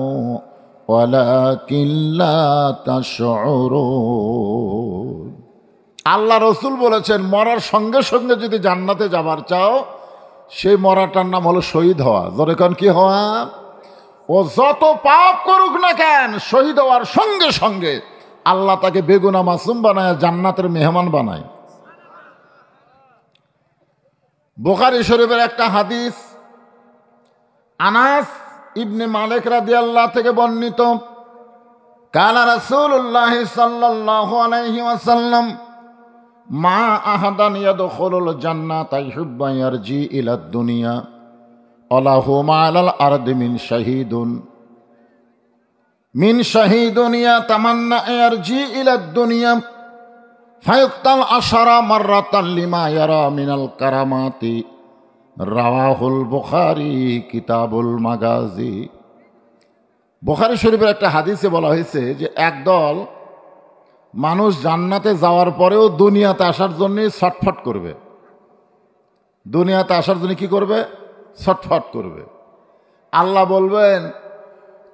ওয়ালাকিন লা তাশউরুন। আল্লাহ রসুল বলেছেন, মরার সঙ্গে সঙ্গে যদি জান্নাতে যাবার চাও, সেই মরাটার নাম হলো শহীদ হওয়া। জোরে কোন কি হওয়া? ও যত পাপ করুক না কেন, শহীদ হওয়ার সঙ্গে সঙ্গে আল্লাহ তাকে বেগুনা মাসুম বানায় জান্নাতের মেহমান বানায়। বুখারী শরীফের একটা হাদিস, আনাস ইবনে মালিক রাদিয়াল্লাহু থেকে বর্ণিত, কালা রাসূলুল্লাহ সাল্লাল্লাহু আলাইহি ওয়াসাল্লাম, মা আহাদান ইয়াদখুলুল জান্নাতা ইহুব্বা ইয়ারজি ইলাদ দুনিয়া আলাহু মা'আল আরদি মিন শাহীদুন ইয়াতামান্না ইয়ারজি ইলাদ দুনিয়া ফায়ুক্তাল আশারা মাররাতান লিমা ইয়ারা মিনাল কারামাতি। রাওয়াহুল বুখারী কিতাবুল মাগাজি। বুখারী শরীফের একটা হাদিসে বলা হয়েছে যে একদল মানুষ জান্নাতে যাওয়ার পরেও দুনিয়াতে আসার জন্য ছটফট করবে। দুনিয়াতে আসার জন্য কি করবে? ছটফট করবে। আল্লাহ বলবেন,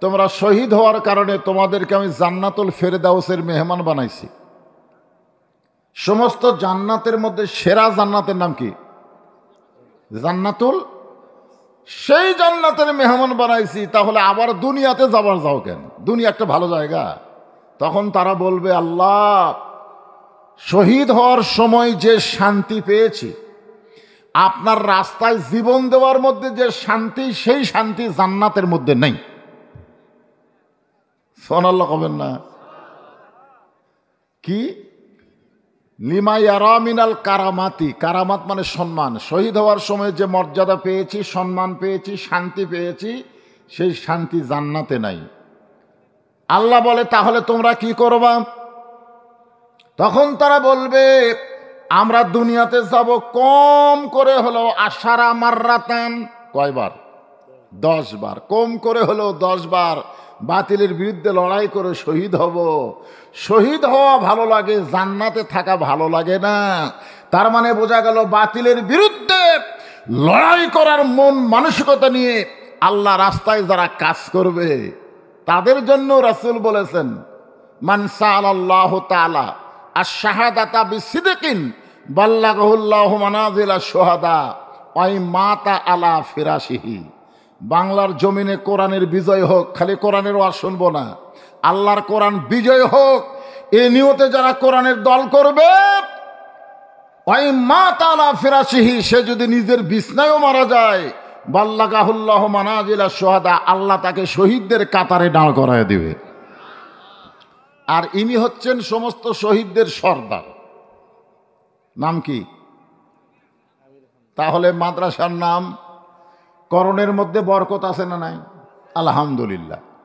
তোমরা শহীদ হওয়ার কারণে তোমাদেরকে আমি জান্নাতুল ফেরদাউসের মেহমান বানাইছি। সমস্ত জান্নাতের মধ্যে সেরা জান্নাতের নাম কি? জান্নাতুল, সেই জান্নাতের মেহমান বানাইছি, তাহলে আবার দুনিয়াতে যাবার যাও কেন? দুনিয়া একটা ভালো জায়গা। তখন তারা বলবে, আল্লাহ, শহীদ হওয়ার সময় যে শান্তি পেয়েছি, আপনার রাস্তায় জীবন দেওয়ার মধ্যে যে শান্তি, সেই শান্তি জান্নাতের মধ্যে নেই। সুবহানাল্লাহ কবেন না? কি লিমা ইয়ারা মিনাল কারামাতি, কারামাত মানে সম্মান। শহীদ হওয়ার সময় যে মর্যাদা পেয়েছি, সম্মান পেয়েছি, শান্তি পেয়েছি, সেই শান্তি জান্নাতে নাই। আল্লাহ বলে, তাহলে তোমরা কি করবা? তখন তারা বলবে, আমরা দুনিয়াতে যাব কম করে হলো আশারা মাররাতান, কয়বার? 10 বার। কম করে হলো 10 বার বাতিলের বিরুদ্ধে লড়াই করে শহীদ হব। শহীদ হওয়া ভালো লাগে, জান্নাতে থাকা ভালো লাগে না। তার মানে বোঝা গেল, বাতিলের বিরুদ্ধে লড়াই করার মন মানসিকতা নিয়ে আল্লাহ রাস্তায় যারা কাজ করবে, তাদের জন্য রাসূল বলেছেন, মান সাআলাল্লাহু তাআলা আশ-শাহাদাতা বিসিদকিন বাল্লাগাহুল্লাহু মানাজিলা শুহাদা ওয়াই মাতা আলা ফিরাশিহি। বাংলার জমিনে কোরআনের বিজয় হোক, খালি কোরআনের ওয়াজ শুনবো না, আল্লাহর কোরআন বিজয় হোক, এই নিয়তে যারা কোরআনের দল করবে, ওয়াই মাতা আলা ফিরাশিহি, সে যদি নিজের বিছনায়ও মারা যায়, বাল্লাগাহুল্লাহু মানাজিলা শুহাদা, আল্লাহ তাকে শহীদদের কাতারে দাঁড় করায় দিবে। আর ইনি হচ্ছেন সমস্ত শহীদদের সর্দার। নাম কি? তাহলে মাদ্রাসার নাম করণের মধ্যে বরকত আছে না নাই? আলহামদুলিল্লাহ।